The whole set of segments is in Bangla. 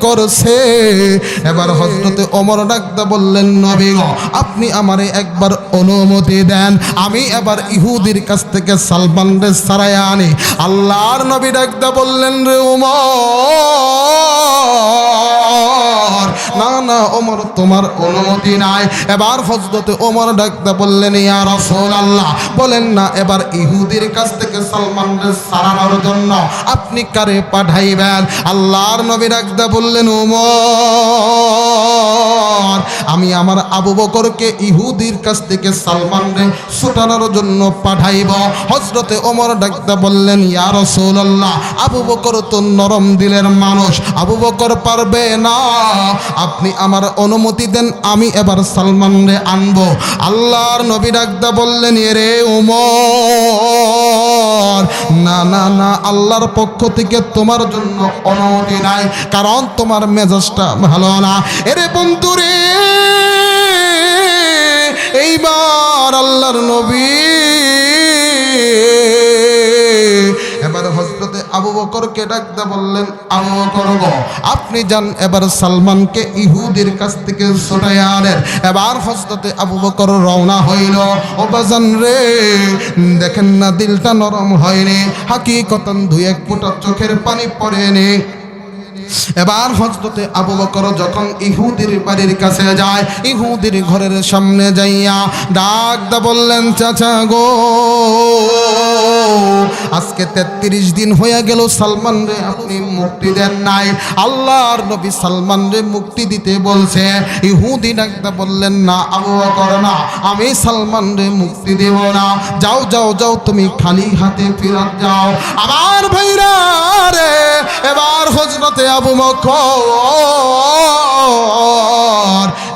করছে। এবার হযরতে ওমর ডাকতে বললেন, নবী গো, আপনি আমারে একবার অনুমতি দেন, আমি এবার ইহুদির কাছ থেকে সালমানরে সারায়া আনি। আল্লাহর নবী ডাকতে বললেন, রে ওমর, না না ওমর, তোমার অনুমতি নাই। এবার হযরতে ওমর ডাকতে বললেন, ইয়া রাসূলুল্লাহ, বলেন না এবার ইহুদির কাছ থেকে সালমানরে সারানোর জন্য আপনি কারে পাঠাইবেন? আল্লাহর নবী ডাকতে বললেন, ওমর, আমি আমার আবু বকরকে ইহুদির কাছ থেকে সালমানরে ছুটানোর জন্য পাঠাইব। হযরতে ওমর ডাকতে বললেন, ইয়া রাসূলুল্লাহ, আবু বকর তো নরম দিলের মানুষ, আবু বকর পারবে না, আপনি আমার অনুমতি দেন, আমি এবার সালমানরে আনবো। আল্লাহর নবী ডাকতে বললেন, এরে ওমর, না না না, আল্লাহর পক্ষ থেকে তোমার জন্য অনুমতি নাই, কারণ তোমার মেজাজটা ভালো না। এরে বন্ধুরে, এইবার আল্লাহর নবী এবার হযরতে আবু বকরকে ডাকতে বললেন, আবু বকর গো, আপনি যান এবার সালমানকে ইহুদির কাছ থেকে ছুটাইয়া আনেন। এবার হযরতে আবু বকর রওনা হইল। ও বাজান রে, দেখেন না দিলটা নরম হয়নি, হাকিকতান দুই এক ফোঁটা চোখের পানি পড়েনি। এবার হযরতে আবু বকর যখন ইহুদির বাড়ির কাছে যায়, ইহুদির ঘরের সামনে যাইয়া ডাকদা বললেন, চাচা গো, আজকে 33 দিন হয়ে গেল সালমান রে আপনি মুক্তি দেন নাই। আল্লাহর নবী সালমান রে মুক্তি দিতে বলছে। ইহুদি ডাকদা বললেন, না আবু বকর, না, আমি সালমান রে মুক্তি দেব না, যাও যাও যাও, তুমি খালি হাতে ফিরত যাও। আমার ভাইরা রে, এবার হযরতে আবু বকর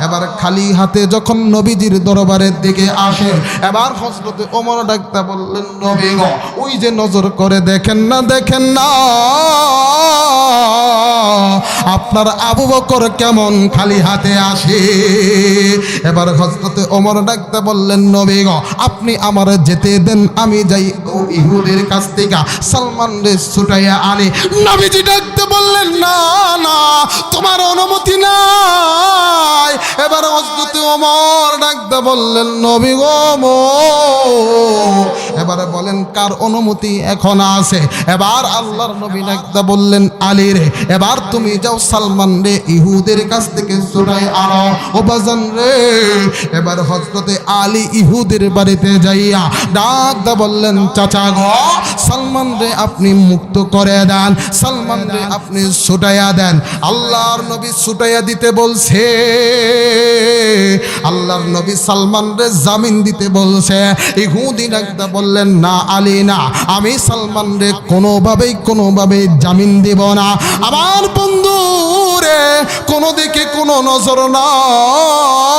এবার খালি হাতে যখন নবীজির দরবারের দিকে আসে, এবার হযরতে ওমর ডাকতে বললেন, নবী গো, ওই যে নজর করে দেখেন না, দেখেন না আপনার আবু বকর কেমন খালি হাতে আসে। এবার হযরতে ওমর ডাকতে বললেন, নবী গো, আপনি আমার যেতে দেন, আমি যাই ইহুদির কাছ থেকে সালমান রে ছুটাইয়া আনি। নবীজি ডাকতে বললেন, না না, তোমার অনুমতি নাই। এবার হযরতে ওমর ডাকতে বললেন, নবী গো, এবার বলেন কার অনুমতি এখন আছে? এবার আল্লাহর নবী ডাকতে বললেন, আলী রে, এবার তুমি যাও সালমান রে ইহুদের কাছ থেকে ছুটাই আনো। ও বাজান রে, এবার হযরতে আলী ইহুদের বাড়িতে যাইয়া ডাকতে বললেন, চাচা গো, সালমান রে আপনি মুক্ত করে দেন, সালমান রে আপনি ছুটাইয়া দেন। আল্লাহর নবী ছুটাইয়া দিতে বলছে, আল্লাহর নবী সালমান রে জামিন দিতে বলছে। ইহুদি ডাকতে বললেন, না আলী, না, আমি সালমান রে কোনোভাবেই জামিন দেব না। আমার বন্ধু রে, কোনো দিকে কোনো নজর নাই,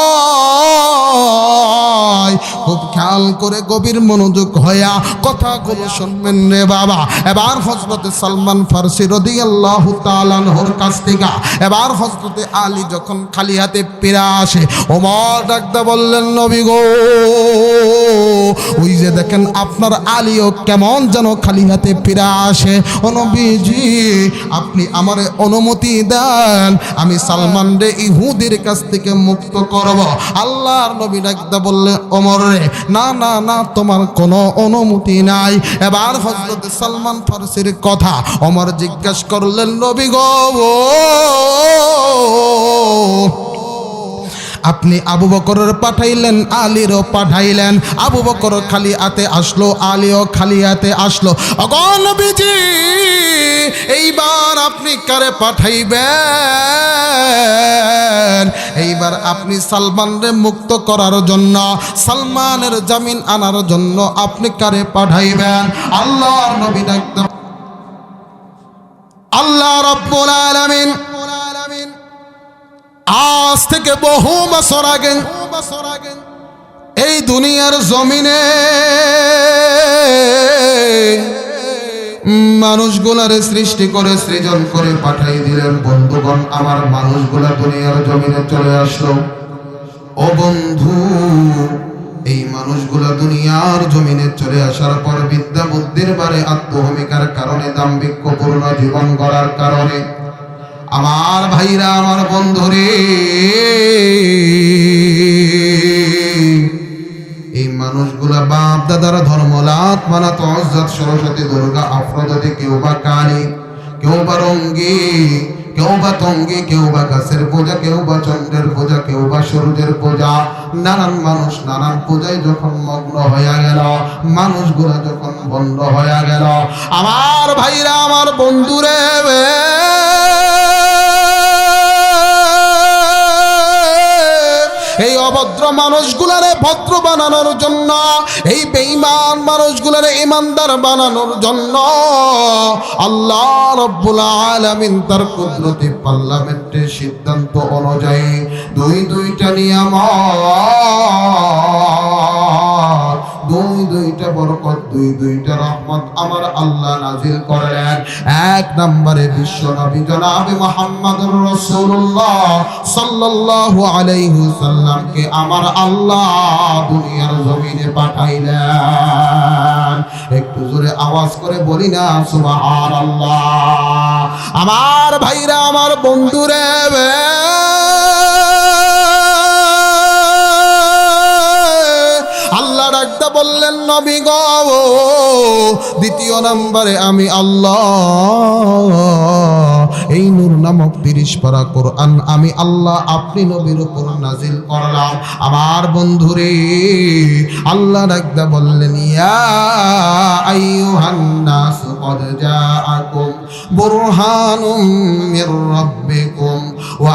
খুব খেয়াল করে গভীর মনোযোগ হইয়া কথাগুলো শুনবেন রে বাবা। এবার হযরতে সালমান ফারসি রাদিয়াল্লাহু তাআলা আনহুর কাছ থেকে এবার হযরতে আলী যখন খালি হাতে ফিরে আসে, ওমর ডাকতে বললেন, নবী গো, ওই যে দেখেন আপনার আলীও কেমন যেন খালি হাতে ফিরে আসে। ও নবীজি, আপনি আমার অনুমতি দেন, আমি সালমান রে ইহুদির কাছ থেকে মুক্ত করব। আল্লাহর নবী ডাকতে বললেন, ওমর রে, না না না, তোমার কোনো অনুমতি নাই। এবার হযরতে সালমান ফারসির কথা ওমর জিজ্ঞেস করলেন, নবী গো, আপনি আবু বকরের পাঠাইলেন, আলীরও পাঠাইলেন, আবু বকর খালি হাতে আসলো, আলীও খালি হাতে আসলো, ওগো নবীজি, এইবার আপনি কারে পাঠাইবেন? এইবার আপনি সালমানরে মুক্ত করার জন্য, সালমানের জামিন আনার জন্য আপনি কারে পাঠাইবেন? আল্লাহর নবী ডাকতেন, আল্লাহ রাব্বুল আলামিন আজ থেকে বহু বছর আগে এই দুনিয়ার জমিনে মানুষগুলারে সৃষ্টি করে সৃজন করে পাঠাই দিলেন। বন্ধুগণ, আমার মানুষগুলা দুনিয়ার জমিনে চলে আসলো। ও বন্ধু, এই মানুষগুলা দুনিয়ার জমিনে চলে আসার পর বিদ্যা বুদ্ধির বারে আত্মভূমিকার কারণে, দাম্ভিক্যপূর্ণ জীবন গড়ার কারণে আমার ভাইরা, আমার বন্ধুরে, এই মানুষগুলা বাপ দাদার ধর্ম লাত মানাত অজ্জাত সরস্বতী দুর্গা আফ্রোদিতে, কেউ বা কালী, কেউ বা রঙ্গি, কেউ বা তঙ্গি, কেউ বা গাছের পূজা, কেউ বা চন্দ্রের পূজা, কেউ বা সূর্যের পূজা। নানান মানুষ নানান পূজায় যখন মগ্ন হয়ে গেল, মানুষগুলা যখন বন্ধ হয়ে গেল, আমার ভাইরা, আমার বন্ধুরে, এই অভদ্র মানুষগুলারে ভদ্র বানানোর জন্য, এই বেঈমান মানুষগুলারে ঈমানদার বানানোর জন্য আল্লাহ রাব্বুল আলামিন তার কুদরতি পার্লামেন্টের সিদ্ধান্ত অনুযায়ী দুইটা নিয়ামত, দুইটা বরকত, দুইটা রহমত আমার আল্লাহ নাজিল করলেন। এক নম্বরে বিশ্ব নবী জনাবে মুহাম্মদুর রাসূলুল্লাহ সাল্লাল্লাহু আলাইহি ওয়াসাল্লামকে আমার আল্লাহ দুনিয়ার জমিনে পাঠাইলেন। একটু জোরে আওয়াজ করে বলি না সুবহানাল্লাহ। আমার ভাইরা, আমার বন্ধুরে, আল্লাহ ডাকতে বললেন, নবী গো, দ্বিতীয় নম্বরে আমি আল্লাহ এই নূর নামক 30 পারা কোরআন আমি আল্লাহ আপনি নবীর উপর নাজিল করলাম। আমার বন্ধুরে, আল্লাহ ডাকতে বললেন, ইয়া আইয়ুহান নাস ক্বাদ জাআকুম বুরহানুম মির রাব্বিকুম ওয়া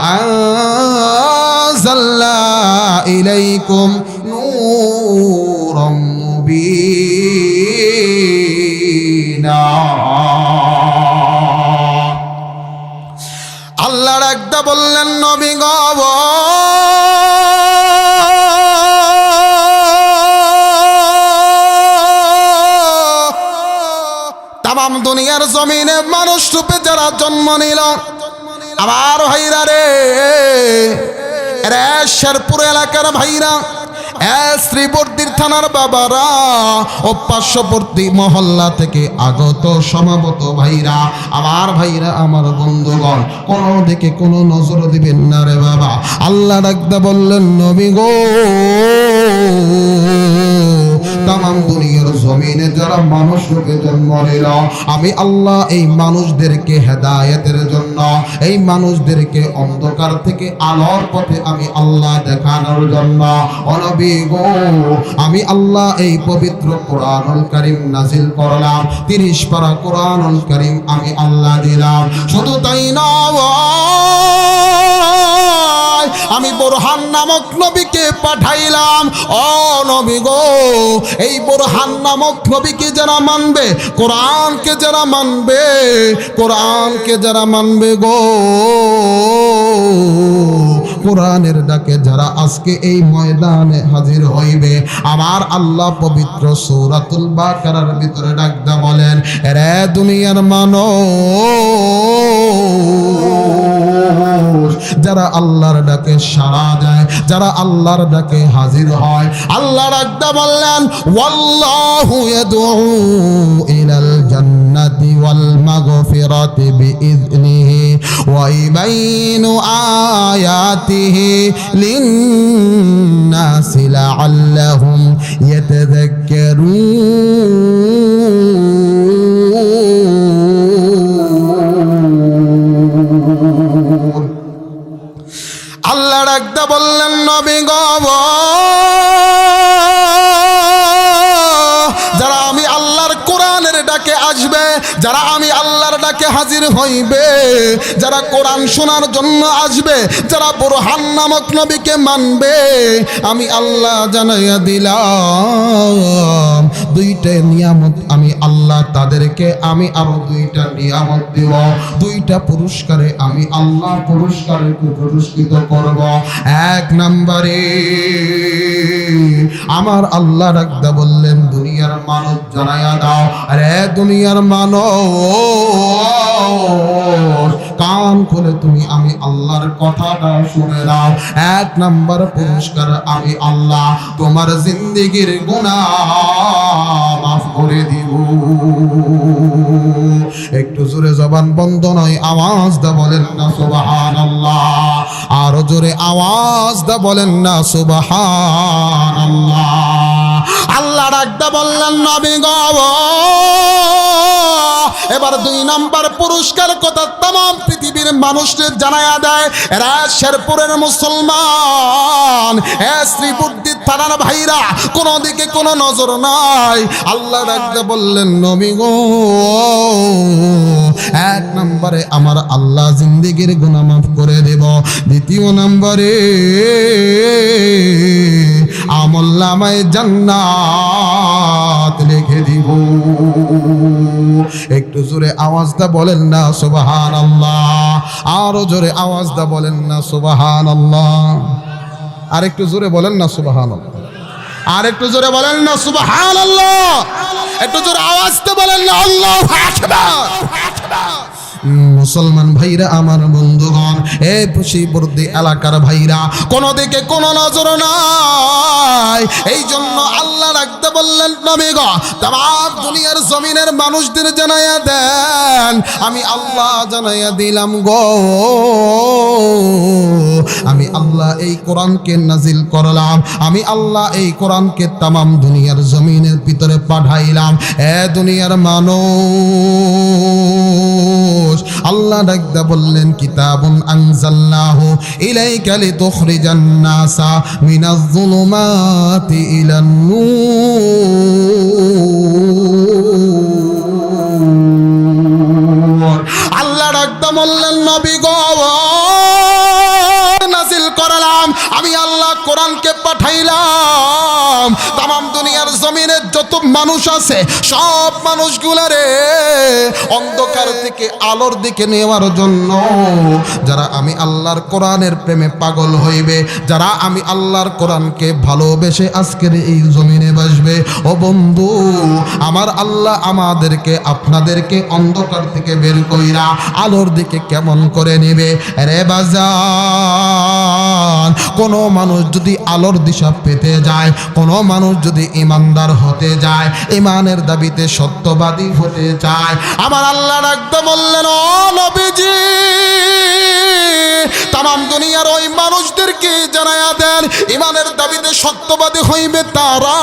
আনজালনা ইলাইকুম নূরাম মুবিনা। আল্লাহ ডাকতে বললেন, নবী গো, তামাম দুনিয়ার জমিনে মানুষ রূপে যারা জন্ম নিল, আমার ভাইরা রে, শেরপুর এলাকার ভাইরা, শ্রীবর্দীর থানার বাবারা ও পার্শ্ববর্তী মহল্লা থেকে আগত সমাগত ভাইরা, আমার ভাইরা, আমার বন্ধুগণ, কোনো দিকে কোনো নজর দিবেন না রে বাবা। আল্লাহ ডাকতে বললেন, নবী গো, তামাম দুনিয়ার জমিনে যারা মানুষ রূপে জন্ম নিল, আমি আল্লাহ এই মানুষদেরকে হেদায়েতের জন্য, এই মানুষদেরকে অন্ধকার থেকে আলোর পথে আমি আল্লাহ দেখানোর জন্য ও নবী গো, আমি আল্লাহ এই পবিত্র কোরআনুল কারীম নাজিল করলাম। 30 পারা কোরআনুল কারীম আমি আল্লাহ দিলাম। শুধু তাই নয়, আমি বুরহান নামক নবীকে পাঠাইলাম। ও নবী গো, এই বুরহান নামক নবীকে যারা মানবে, কোরআনকে যারা মানবে, কোরআনকে যারা মানবে গো, কোরআনের ডাকে যারা আজকে এই ময়দানে হাজির হইবে, আমার আল্লাহ পবিত্র সূরাতুল বাকারার ভিতরে ডাকদা বলেন, রে দুনিয়ার মানুষ, যারা আল্লাহর ডাকে সাড়া দেয়, যারা আল্লাহর ডাকে হাজির হয়, আল্লাহ ডাকদা বললেন, ওয়াল্লাহু ইয়াদউ ইলাল জান্নাতি ওয়াল মাগফিরাতি বিইذনিহি ওয়া ইবাইনু আয়াতিহি লিন-নাসি লাআল্লাহুম ইয়াতাযাক্কারুন। আল্লাহ ডাকতে বললেন, নবী গো, যারা আমি আল্লাহর কোরআনের ডাকে আসবে, যারা আমি আল্লাহর ডাকে হাজির হইবে, যারা কোরআন শোনার জন্য আসবে, যারা বুরহান নামক নবীকে মানবে, আমি আল্লাহ জানাইয়া দিলাম 2টা নিয়ামত আমি আল্লাহ তাদেরকে আমি আরো 2টা নিয়ামত দেব, 2টা পুরস্কারে আমি আল্লাহ পুরস্কৃত করব। 1 নম্বরে আমার আল্লাহ রাখদা বললেন, দুনিয়ার মানুষ জানাইয়া দাও, আরে দুনিয়ার মানুষ কান খুলে তুমি আমি আল্লাহর কথাটা শুনে দাও। 1 নম্বর পুরস্কার আমি আল্লাহ তোমার জিন্দেগির গুনাহ মাফ করে দিব। একটু জোরে জবান জবান বন্ধ নয়, আওয়াজ দা বলেন না সুবহানাল্লাহ। আরো জোরে আওয়াজ দা বলেন না সুবহানাল্লাহ। আল্লাহ ডাকদা বললেন নবী গো, এবার 2 নাম্বার পুরস্কার কথা तमाम পৃথিবীর মানুষদের জানায়া দেয়। এরা শেরপুরের মুসলমান, শ্রীবুদ্ধি থানার ভাইরা, কোনো দিকে কোনো নজর নাই। আল্লাহ ডাকদা বললেন নবী গো, 1 নম্বরে আমার আল্লাহ জিন্দেগির গুনাহ মাফ করে দেব, 2 নম্বরে আমলনামায় জান্নাত লিখে দিব। একটু জোরে আওয়াজ দা বলেন না সুবহানাল্লাহ। আরো জোরে আওয়াজ দা বলেন না সুবহানাল্লাহ। আর একটু জোরে বলেন না সুবহানাল্লাহ। আর একটু জোরে বলেন না সুবহানাল্লাহ। একটু জোরে আওয়াজ দা বলেন না আল্লাহু আকবার। মুসলমান ভাইরা, আমার বন্ধুগণ, এই খুশিবর্দী এলাকার ভাইরা, কোন দিকে কোন নজর নাই। এই জন্য আল্লাহ রাখতে বললেন নবী গো, তামাম দুনিয়ার জমিনের মানুষদের জানাইয়া দেন, আমি আল্লাহ জানাইয়া দিলাম গো, আমি আল্লাহ এই কোরআনকে নাজিল করলাম, আমি আল্লাহ এই কোরআনকে তামাম দুনিয়ার জমিনের ভিতরে পাঠাইলাম। এ দুনিয়ার মানুষ, আল্লাহ ডাকদা বললেন কিতাবুন আনজালনাহু ইলাইকা লিতুখরিজান নাসা মিনাজ যুলুমাতি ইলান নূর। আল্লাহ ডাকদা বললেন নবী গো, নাজিল করলাম, আমি আল্লাহ কোরআনকে পাঠাইলাম তামাম দুনিয়ার জমিনে যত মানুষ আছে সব মানুষগুলারে অন্ধকার থেকে আলোর দিকে নেওয়ার জন্য। যারা আমি আল্লাহর কোরআনের প্রেমে পাগল হইবে, যারা আমি আল্লাহর কোরআনকে ভালোবেসে আজকের এই জমিনে বসবে, ও বন্ধু আমার আল্লাহ আমাদেরকে আপনাদেরকে অন্ধকার থেকে বের কইরা আলোর দিকে কেমন করে নেবে রে বাজার। কোন মানুষ যদি আলোর দিশা পেতে যায়, কোন মানুষ যদি ইমানদার হতে যায়, ইমানের দাবিতে সত্যবাদী হতে চায়, আমার আল্লাহ রাখতে বললেন ও নবীজি, তামাম দুনিয়ার ওই মানুষদেরকে জানায়া দেন, ইমানের দাবিতে সত্যবাদী হইবে তারা,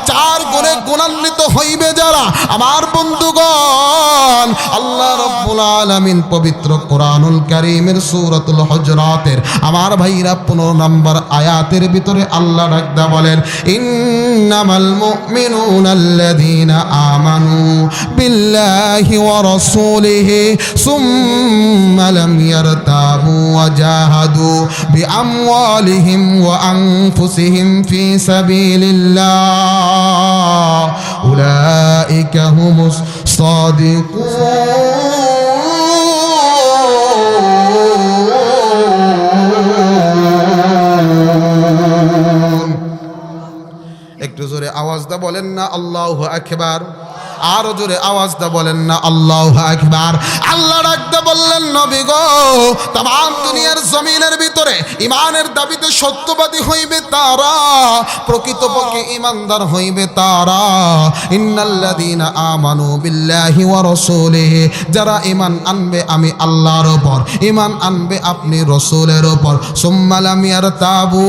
4 গুণে গুণান্বিত হইবে যারা। আমার বন্ধুগণ, আল্লাহ রাব্বুল আলামিন পবিত্র কোরআনুল কারীমের সূরাতুল হুজরাতের আমার ভাইরা 15 নম্বর আয়াতের ভিতরে আল্লাহ রাখদা বলেন, ইন্নামাল মুমিনুনাল্লাযীনা আমানু বিল্লাহি ওয়া রাসূলিহি সুম্মা লাম ইয়ারতাবু ওয়া জাহাদু বিআমওয়ালিহিম ওয়া আনফুসিহিম ফি সাবিলিল্লাহ উলাইকা হুমুস সাদিকুন। একটু জোরে আওয়াজ দা বলেন না আল্লাহু আকবার। আরো জোরে আওয়াজ দা বলেন না আল্লাহু আকবার। আল্লাহ ডাকতে বললেন নবী গো, তামাম দুনিয়ার জমিনের ভিতরে ইমানের দাবিতে সত্যবাদী হইবে তারা, প্রকৃতপক্ষে ইমানদার হইবে তারা। ইন্নাল্লাযীনা আমানু বিল্লাহি ওয়া রাসূলিহি, যারা ঈমান আনবে আমি আল্লাহর উপর, ঈমান আনবে আপনি রাসূলের উপর, সুম্মা লাম ইয়ারতাবু,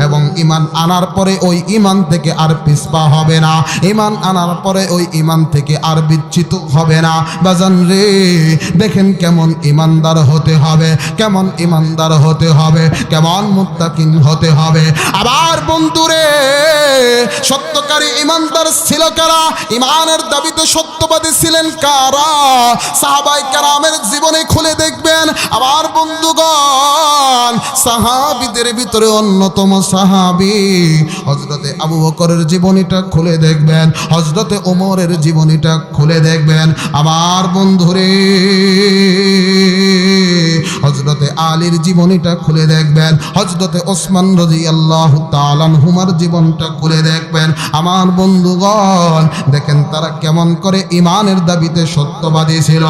এবং ঈমান আনার পরে ওই ঈমান থেকে আর পিছপা হবে না, ঈমান আনার পরে ওই ঈমান থেকে আর বিচ্যুত হবে না। বাজান রে, দেখেন কেমন ঈমানদার হতে হবে, কেমন ঈমানদার হতে হবে, কেমন মুত্তাকিন হতে হবে। আবার বন্ধুরে, সত্যকারী ঈমানদার ছিল কারা? ঈমানের দাবিতে সত্যবাদী ছিলেন কারা? সাহাবায়ে কেরামের জীবনে খুলে দেখবেন আমার বন্ধুগণ, সাহাবীদের ভিতরে অন্যতম সাহাবী হযরতে আবু বকরের জীবনীটা খুলে দেখবেন, হযরতে ওমরের জীবনীটা খুলে দেখবেন আমার বন্ধুরে, হযরতে আলীর জীবনীটা খুলে দেখবেন, হযরতে ওসমান রাদিয়াল্লাহু তাআলা আনহুমার জীবনটা খুলে দেখবেন আমার বন্ধুগণ। দেখেন তারা কেমন করে ঈমানের দাবিতে সত্যবাদী ছিল,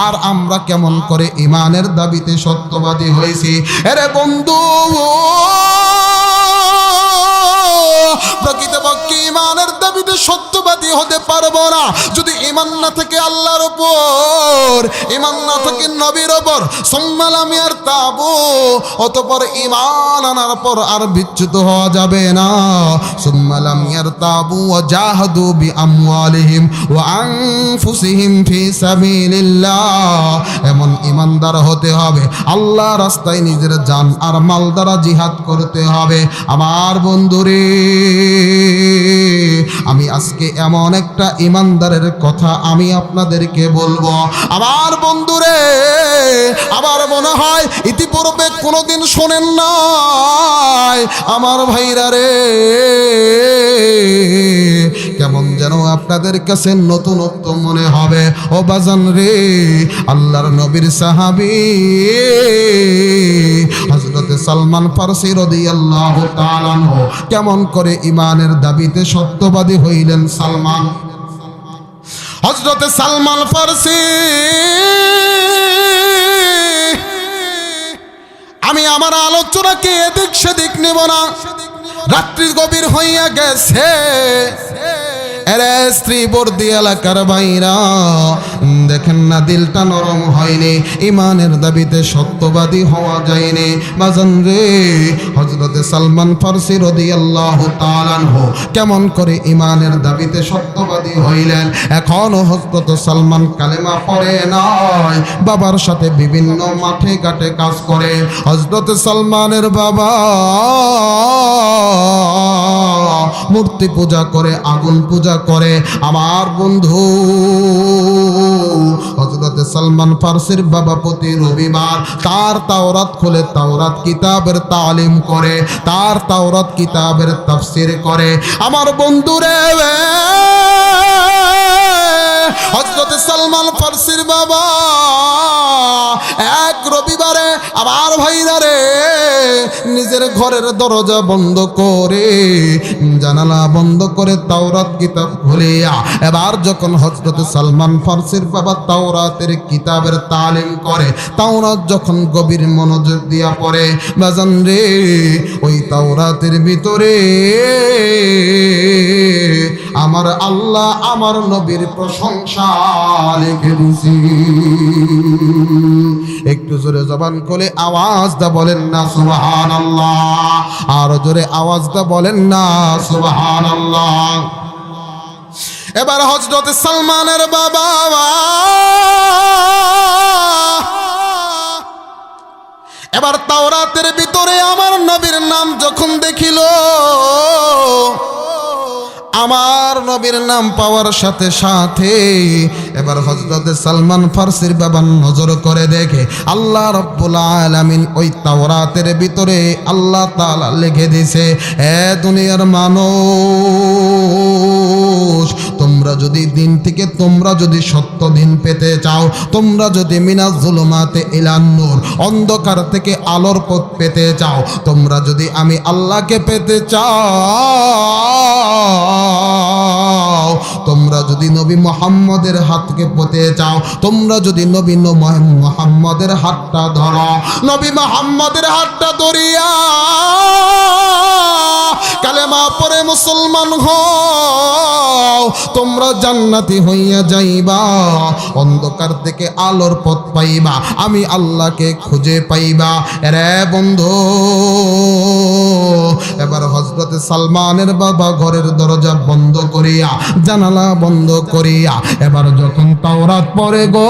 আর আমরা কেমন করে ঈমানের দাবিতে সত্যবাদী হয়েছি। আরে বন্ধু, প্রকৃতপক্ষে ইমানের দাবিতে সত্যবাদী হতে পারবো না যদি ইমান না থাকে আল্লাহর উপর, ইমান না থাকে নবীর উপর। সুম্মা লাম ইয়ারতাবু, অতঃপর ইমান আনার পর আর বিচ্যুত হওয়া যাবে না। সুম্মা লাম ইয়ারতাবু ওয়া জাহাদু বিআমওয়ালিহিম ওয়া আনফুসিহিম ফি সাবিলিল্লাহ, এমন ইমানদার হতে হবে আল্লাহ রাস্তায় নিজের জান আর মাল দ্বারা জিহাদ করতে হবে। আমার বন্ধুরে, আমি আজকে এমন একটা ইমানদারের কথা আমি আপনাদেরকে বলবো। আমার বন্ধুরে, আমার মনে হয় ইতিপূর্বে কোনোদিন শোনেন নাই। আমার ভাইরা রে, কেমন যেন আপনাদের কাছে নতুনত্ব মনে হবে। ও বাজান রে, আল্লাহর নবীর সাহাবী হযরত সালমান ফারসি রাদিয়াল্লাহু তাআলা আনহু কেমন করে ইমানের দাবিতে সত্যবাদী হইলেন। সালমান, হযরত সালমান ফারসি, আমি আমার আলোচনাকে এদিক সেদিক নেব না। রাত্রি গভীর হইয়া গেছে, এরে স্ত্রী বর্দি এলাকার বাইরা, দেখেন না দিলটা নরম হয়নি, ইমানের দাবিতে সত্যবাদী হওয়া যায়নি। বাজান রে, হযরতে সালমান ফারসি রাদিয়াল্লাহু তাআলা আনহু কেমন করে ইমানের দাবিতে সত্যবাদী হইলেন। এখনো হযরত সালমান কালেমা পড়ে নাই, বাবার সাথে বিভিন্ন মাঠে ঘাটে কাজ করে। হযরত সালমানের বাবা মূর্তি পূজা করে, আগুন পূজা করে। আমার বন্ধু, হযরত সালমান ফারসির বাবা প্রতি রবিবার তার তাওরাত খুলে তাওরাত কিতাবের তালিম করে, তার তাওরাত কিতাবের তাফসীর করে। আমার বন্ধুরে, হযরত সালমান ফারসির বাবা এক রবিবারে, আমার ভাইরা রে, নিজের ঘরের দরজা বন্ধ করে, জানালা বন্ধ করে তাওরাত কিতাব খুলিয়া এবার যখন হযরত সালমান ফারসির বাবা তাওরাতের কিতাবের তালিম করে, তাওরাত যখন গভীর মনোযোগ দিয়া পড়ে, বাজান রে, ওই তাওরাতের ভিতরে আমার আল্লাহ আমার নবীর প্রশংসা লিখে দিছি। একটু জোরে জবান খুলে আওয়াজ দা বলেন না সুবহানাল্লাহ, আর জোরে আওয়াজ দা বলেন না সুবহানাল্লাহ। এবার হযরত সালমানের বাবা এবার তাওরাতের ভিতরে আমার নবীর নাম যখন দেখিল, আমার নবীর নাম পাওয়ার সাথে সাথে এবার হযরত সালমান ফারসির বাবা নজর করে দেখে আল্লাহ রাব্বুল আলামিন ওই তাওরাতের ভিতরে আল্লাহ তাআলা লিখে দিয়েছে, এ দুনিয়ার মানুষ, তোমরা যদি দিন থেকে তোমরা যদি সত্য দিন পেতে চাও, তোমরা যদি মিনাজ জুলুমাতে ইলান নূর, অন্ধকার থেকে আলোর পথ পেতে চাও, তোমরা যদি আমি আল্লাহকে পেতে চাও, তোমরা যদি নবী মুহাম্মদের হাতকে পেতে চাও, তোমরা যদি নবী মুহাম্মদের হাতটা ধরো, নবী মুহাম্মদের হাতটা ধরিয়া কালেমা পড়ে মুসলমান হও, তোমরা জান্নাতি হইয়া যাইবা, অন্ধকার থেকে আলোর পথ পাইবা, আমি আল্লাহকে খুঁজে পাইবা। রে বন্ধু, এবার হযরত সালমানের বাবা ঘরের দরজা বন্ধ করিয়া, জানালা বন্ধ করিয়া এবার যখন তাওরাত পড়ে গো,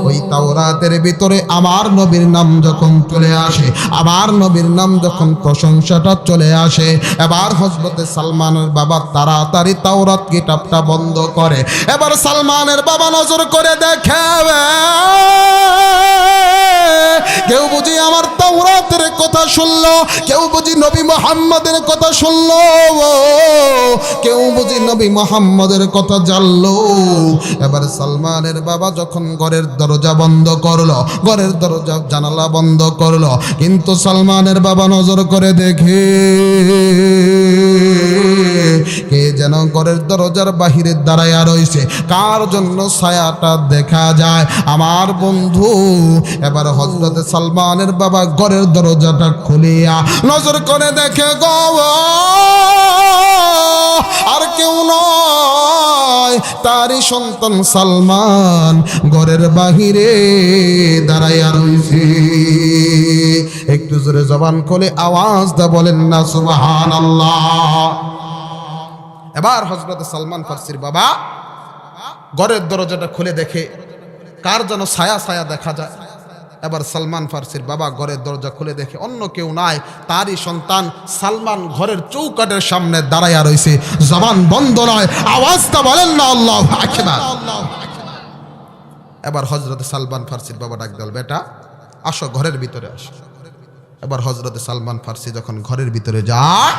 ওই তাওরাতের ভিতরে আমার নবীর নাম যখন চলে আসে, আমার নবীর নাম যখন প্রশংসাটা চলে আসে, এবার হযরত সালমানের বাবা তাড়াতাড়ি তাওরাত কিতাবটা বন্ধ করে। এবার সালমানের বাবা নজর করে দেখে, কেউ বুঝি আমার তাওরাতের কথা শুনলো, কেউ বুঝি নবী মুহাম্মদের কথা শুনলো, কেউ বুঝি নবী মুহাম্মদের কথা জানলো। এবার সালমানের বাবা যখন ঘরের দরজা বন্ধ করলো, ঘরের দরজা জানালা বন্ধ করলো, কিন্তু সালমানের বাবা নজর করে দেখে কে যেন ঘরের দরজার বাহিরে দাঁড়াইয়া রইছে, কার জন্য ছায়াটা দেখা যায়। আমার বন্ধু, এবার হযরত সালমানের বাবা ঘরের দরজাটা খুলিয়া নজর করে দেখে গো, আর কেউ নয়, তারই সন্তান সালমান ঘরের বাহিরে দাঁড়াইয়া রইছে। একটু জোরে জবান খুলে আওয়াজ দা বলেন না সুবহানাল্লাহ। এবার হযরত সালমান ফার্সির বাবা ঘরের দরজাটা খুলে দেখে কার যেন ছায়া ছায়া দেখা যায়। এবার সালমান ফার্সির বাবা ঘরের দরজা খুলে দেখে অন্য কেউ নাই, তারই সন্তান সালমান ঘরের চৌকাঠের সামনে দাঁড়াইয়া রইছে। জবান বন্ধ নয়, আওয়াজটা বলেন না আল্লাহু আকবার। এবার হযরত সালমান ফার্সির বাবা ডাক দিল, বেটা আসো, ঘরের ভিতরে আসো। এবার হযরত সালমান ফার্সি যখন ঘরের ভিতরে যায়,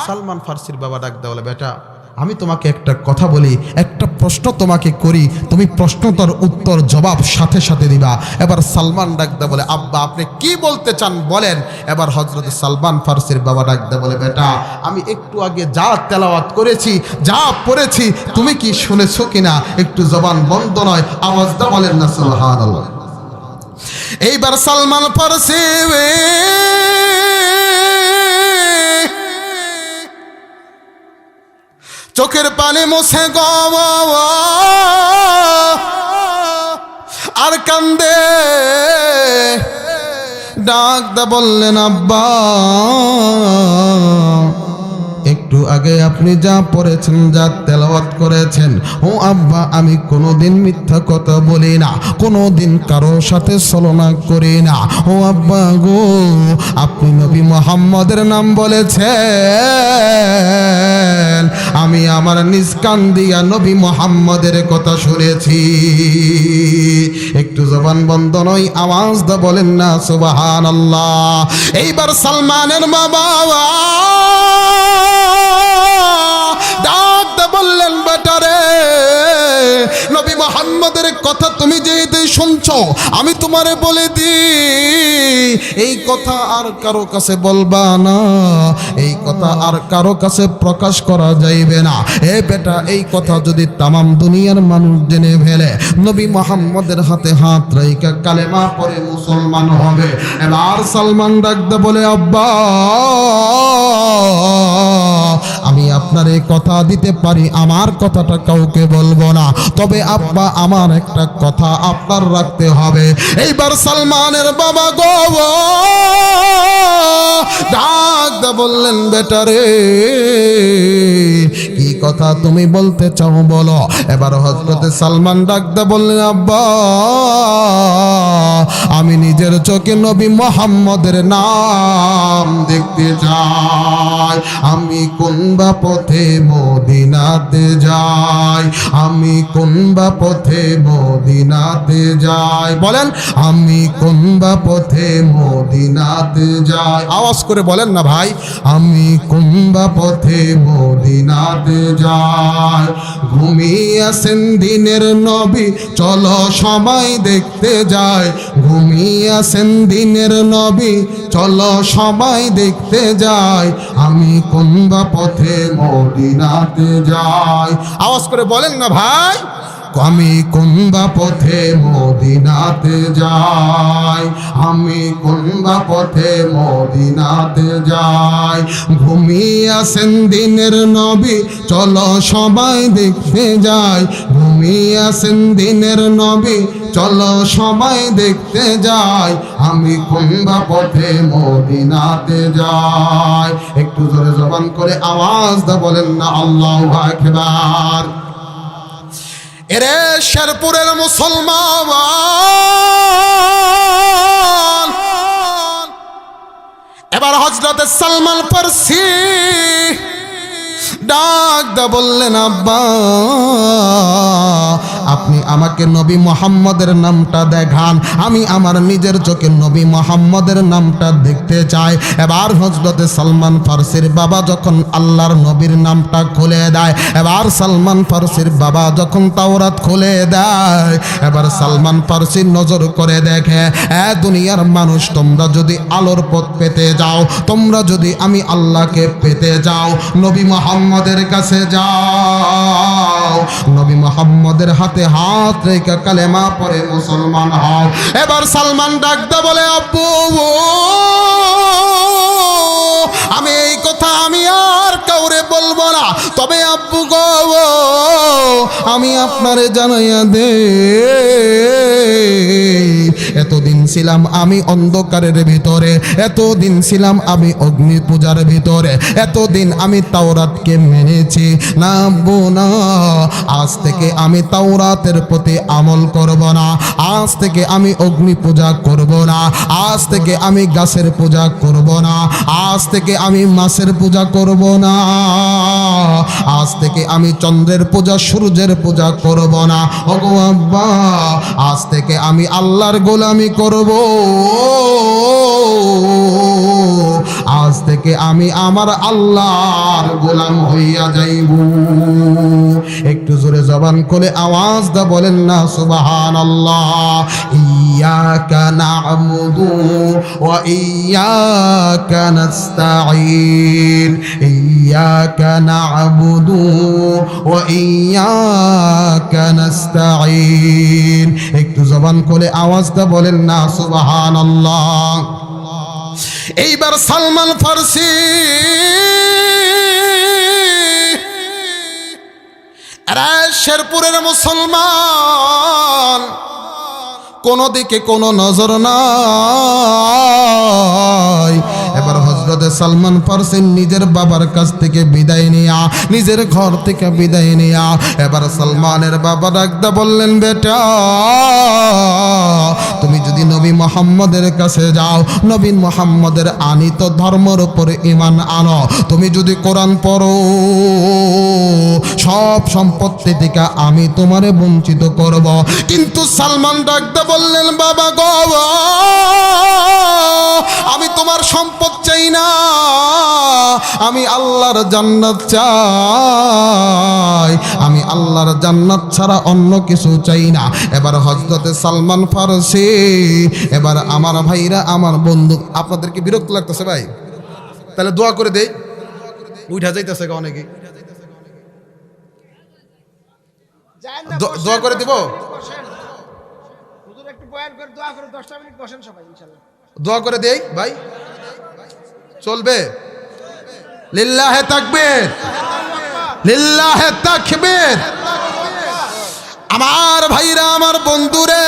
সালমান ফার্সির বাবা ডাক দেওয়া, বেটা আমি তোমাকে একটা কথা বলি, একটা প্রশ্ন তোমাকে করি, তুমি প্রশ্নটার উত্তর জবাব সাথে সাথে দিবা। এবার সালমান ডাক দেওয়া বলে, আব্বা আপনি কি বলতে চান বলেন। এবার হযরত সালমান ফার্সির বাবা ডাক দেওয়া বলে, বেটা আমি একটু আগে যা তেলাওয়াত করেছি, যা পড়েছি, তুমি কি শুনেছো কিনা? একটু জবান বন্ধ নয়, আওয়াজটা বলেন না সুবহানাল্লাহ। এইবার সালমান ফার্সি চোখের পানি মুছে গো আর কান্দে, ডাক দা বললেন, আব্বা একটু আগে আপনি যা পড়েছেন, যা তেলাওয়াত করেছেন, ও আব্বা আমি কোনোদিন মিথ্যা কথা বলি না, কোনোদিন কারো সাথে ছলনা করি না। ও আব্বা গো, আপনি নবী মুহাম্মদের নাম বলেছেন, আমি আমার নিজ কান দিয়া নবী মুহাম্মদের কথা শুনেছি। একটু জবান বন্ধ নয়, আওয়াজ দা বলেন না সুবহানাল্লাহ। এইবার সালমানের বাবা ডাকতে বললেন, বেটা রে, নবী মুহাম্মদের কথা তুমি যেহেতু শুনছো, আমি তোমারে বলে দিই, এই কথা আর কারো কাছে বলবা না, এই কথা আর কারো কাছে প্রকাশ করা যাইবে না। এ বেটা, এই কথা যদি তামাম দুনিয়ার মানুষ জেনে ফেলে, নবী মুহাম্মদের হাতে হাত রাইখা কালেমা পড়ে মুসলমান হবে। এবার সালমান ডাকতে বলে, আব্বা আমি আপনার এই কথা দিতে পারি, আমার কথাটা কাউকে বলবো না, তবে আব্বা আমার একটা কথা আপনার রাখতে হবে। এইবার সালমানের বাবা গো ডাক দা বললেন, বেটা রে কি কথা তুমি বলতে চাও বলো। এবার হযরত সালমান ডাক দা বললেন, আব্বা আমি নিজের চোখে নবী মুহাম্মদের নাম দেখতে চাই, আমি কোন বা পথে মদিনাতে যাই, আমি কোন বা পথে মদিনাতে যাই, বলেন আমি কোন বা পথে মদিনাতে যাই, আওয়াজ করে বলেন না ভাই, আমি কোন বা পথে মদিনাতে যাই। ঘুমিয়ে আছেন দিনের নবী, চলো সবাই দেখতে যাই, ঘুমিয়ে আছেন দিনের নবী, চলো সবাই দেখতে যাই, আমি কোন বা পথে মদিনাতে যাই। আওয়াজ করে বলেন না ভাই, আমি কোন বা পথে মদিনাতে যাই, আমি কোন বা পথে মদিনাতে যাই। ঘুমিয়ে আছেন দিনের নবী, চলো সবাই দেখতে যাই, ঘুমিয়ে আছেন দিনের নবী, চলো সবাই দেখতে যাই, আমি কোন বা পথে মদিনাতে যাই। একটু জোরে জবান করে আওয়াজ দা বলেন না আল্লাহু আকবার। এরে শেরপুরের মুসলমান, এবার হযরত সালমান ফার্সি ডাক দা বললেন, আব্বা আপনি আমাকে নবী মুহাম্মদের নামটা দেখান, আমি আমার নিজের চোখে নবী মুহাম্মদের নামটা দেখতে চাই। এবার হযরতে সালমান ফারসির বাবা যখন আল্লাহর নবীর নামটা খুলে দেয়, এবার সালমান ফারসির বাবা যখন তাওরাত খুলে দেয়, এবার সালমান ফারসি নজর করে দেখে, দুনিয়ার মানুষ, তোমরা যদি আলোর পথ পেতে যাও, তোমরা যদি আমি আল্লাহকে পেতে যাও, নবী মুহাম্মদের কাছে যাও, নবী মুহাম্মদের হাতে হাত রেখে কালেমা পড়ে মুসলমান হও। এবার সালমান ডাকতে বলে, আব্বু আমি এই কথা আমি আর কাউরে বলবো না, তবে আব্বু গো আমি আপনারে জানাইয়া দে, এতদিন ছিলাম আমি অন্ধকারের ভিতরে, এতদিন ছিলাম আমি অগ্নি পূজার ভিতরে, এতদিন আমি তাওরাতকে মেনেছি না আব্বু না, আজ থেকে আমি তাওরাতের প্রতি আমল করব না, আজ থেকে আমি অগ্নি পূজা করব না, আজ থেকে আমি গাছের পূজা করব না, আজ থেকে আমি মাছের পূজা করব না, আজ থেকে আমি চন্দ্রের পূজা সূর্যের পূজা করব না, ওগো আব্বা আজ থেকে আমি আল্লাহর গোলামি করব, আজ থেকে আমি আমার আল্লাহর গোলাম হইয়া যাইব। একটু জোরে জবান খুলে আওয়াজ দা বলেন না সুবহানাল্লাহ। ইয়াকা না'বুদু ওয়া ইয়াকা নাস্তাঈন, ইয়াকা না'বুদু ওয়া ইয়াকা নাস্তাঈন। একটু জবান খুলে আওয়াজ দা বলেন না সুবহানাল্লাহ। এইবার সালমান ফারসি শেরপুরের মুসলমান, কোনো দিকে কোনো নজর নাই। এবার হযরতে সালমান ফারসি নিজের বাবার কাছ থেকে বিদায় নিয়া, নিজের ঘর থেকে বিদায় নিয়া, এবার সালমানের বাবা ডাকতে বললেন, বেটা তুমি যদি নবী মুহাম্মদের কাছে যাও, নবী মুহাম্মদের আনিত ধর্মের উপরে ঈমান আনো, তুমি যদি কোরআন পড়ো, সব সম্পত্তি থেকে আমি তোমারে বঞ্চিত করব। কিন্তু সালমান ডাকতে বললেন, বাবা গো আমি তোমার সম্পদ চাই না, আমি আল্লাহর জান্নাত চাই, আমি আল্লাহর জান্নাত ছাড়া অন্য কিছু চাই না। এবার হযরতে সালমান ফারসি, এবার আমার ভাইরা আমার বন্ধু, আপনাদেরকে বিরক্ত লাগতেছে ভাই? তাহলে দোয়া করে দেই, উঠা যাইতেছে অনেকে, দোয়া করে দিব, দোয়া করে দেই ভাই, চলবে? লিল্লাহে তাকবীর, লিল্লাহে তাকবীর। আমার ভাইরা আমার বন্ধুরে,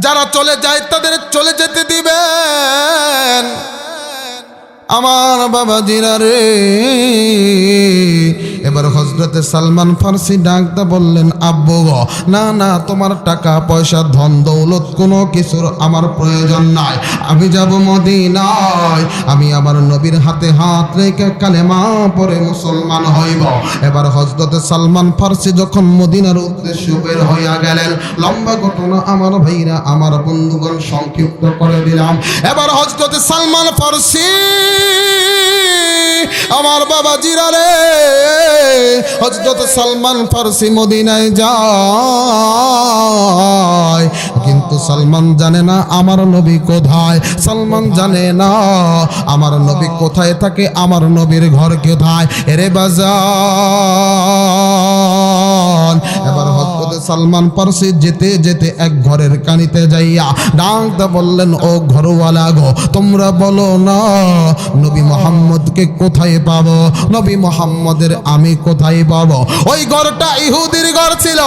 যারা চলে যায় তাদের চলে যেতে দিবেন। আমার বাবাজিরা রে, এবার হযরতে সালমান ফারসি ডাকতে বললেন, আব্বু গো না না, তোমার টাকা পয়সা ধন দৌলত কোনো কিছুর আমার প্রয়োজন নাই, আমি যাব মদিনায়, আমি আমার নবীর হাতে হাত রেখে কালেমা পড়ে মুসলমান হইব। এবার হযরতে সালমান ফারসি যখন মদিনার উদ্দেশ্যে বের হইয়া গেলেন, লম্বা ঘটনা আমার ভাইরা আমার বন্ধুগণ সংক্ষিপ্ত করে দিলাম। এবার হযরতে সালমান ফারসি, আমার বাবা জিরা রে, হযরত সালমান ফারসি মদিনায় যায়, কিন্তু সালমান জানে না আমার নবী কোথায়, সালমান জানে না আমার নবী কোথায় থাকে, আমার নবীর ঘর কোথায়। এরে বাজান, এবার হযরত সালমান ফারসি যেতে যেতে এক ঘরের কানিতে যাইয়া ডাকতে বললেন, ও ঘরওয়ালা গো, তোমরা বলো না নবী মুহাম্মদকে কোথায় পাবো, নবী মুহাম্মদের আমি কোথায় পাবো? ওই ঘরটা ইহুদির ঘর ছিল,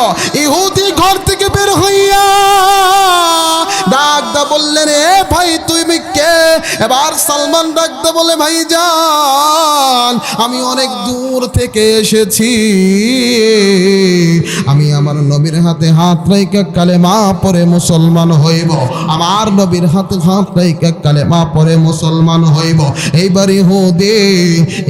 ইহুদি ঘর থেকে বের হইয়া ডাকতে বললেন, এ ভাই তুমি কে? এবার সালমান ডাকতে বলে, ভাইজান আমি অনেক দূর থেকে এসেছি, আমি আমার নবীর হাতে হাত রেখে কালেমা পড়ে মুসলমান হইব, আমার নবীর হাতে হাত রেখে কালেমা পড়ে মুসলমান হইব। এইবার ইহুদি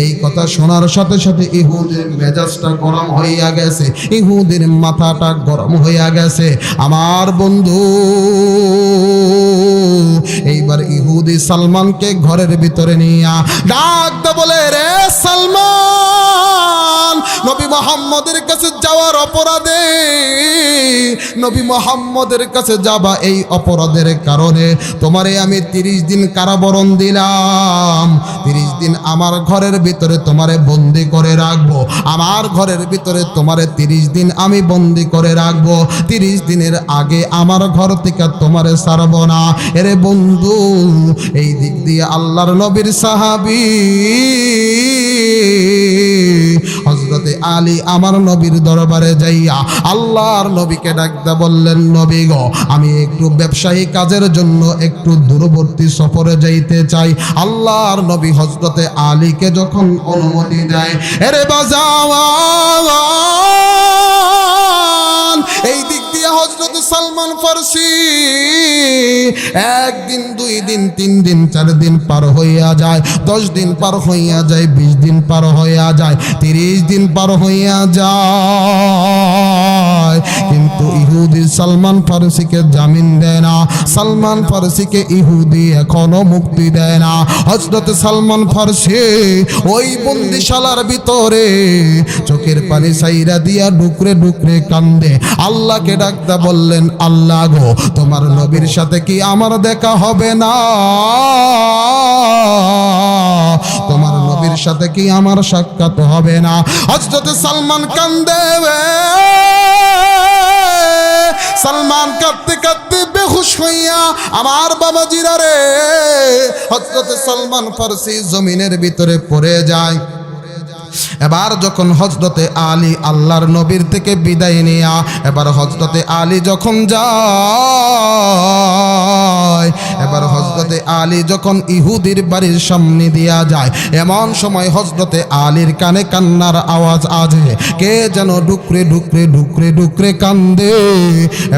এই কথা শোনার সাথে সাথে ইহুদির মেজাজটা গরম হইয়া গেছে, ইহুদির মাথাটা গরম হইয়া গেছে। আমার বন্ধু এইবার ইহুদি সালমানকে ঘরের ভিতরে নিয়া ডাক দে বলে, রে সালমান, নবী মুহাম্মদের কাছে যাওয়ার অপরাধে, নবী মুহাম্মদের কাছে যাবা এই অপরাধের কারণে তোমারে আমি 30 দিন কারাবরণ দিলাম। 30 দিন আমার ঘরের ভিতরে তোমারে বন্দি করে রাখবো, আমার ঘরের ভিতরে তোমারে 30 দিন আমি বন্দি করে রাখবো। 30 দিনের আগে আমার ঘর থেকে তোমারে ছাড়বো না। এরে বন্ধু, এই দিক দিয়ে আল্লাহর নবীর সাহাবী হযরতে আলী আমার নবীর দরবারে যাইয়া আল্লাহর নবীকে ডাকতে বললেন, নবী গো, আমি একটু ব্যবসায়ী কাজের জন্য একটু দূরবর্তী সফরে যাইতে চাই। আল্লাহর নবী হযরতে আলীকে যখন অনুমতি দেয়, এরে বাজাওয়ান, এই দিক দিয়ে হযরত সালমান ফারসি 1 দিন 2 দিন 3 দিন 4 দিন পার হইয়া যায়, 10 দিন পার হইয়া যায়, 20 দিন পার হইয়া যায়, 30 দিন পার হইয়া যায়, কিন্তু ইহুদি সালমান ফারসিকে জামিন দেয় না। সালমান ফারসিকে ইহুদি এখনো মুক্তি দেয় না। হযরত সালমান ফারসি ওই বন্দিশালার ভিতরে চোখের পানি ছাইরা দিয়া ডুকরে ডুকরে কান্দে, আল্লাহকে ডাকতে বললেন, আল্লাহ গো, তোমার নবীর সাথে কি আমার দেখা হবে না? তোমার নবীর সাথে কি আমার সাক্ষাৎ হবে না? হযরত সালমান কান্দে, সালমান কাঁদতে কাঁদতে বেহুশ হইয়া আমার বাবাজিরা রে, হযরত সালমান ফারসি জমিনের ভিতরে পড়ে যায়। এবার যখন হযরতে আলী আল্লাহর নবীর থেকে বিদায় নিয়া এবার হযরতে আলী যখন যায়, এবার হযরতে আলী যখন ইহুদির বাড়ির সামনে দিয়া যায়, এমন সময় হযরতে আলীর কানে কান্নার আওয়াজ আসে, কে যেন ডুকরে ডুকরে ডুকরে ডুকরে কান্দে।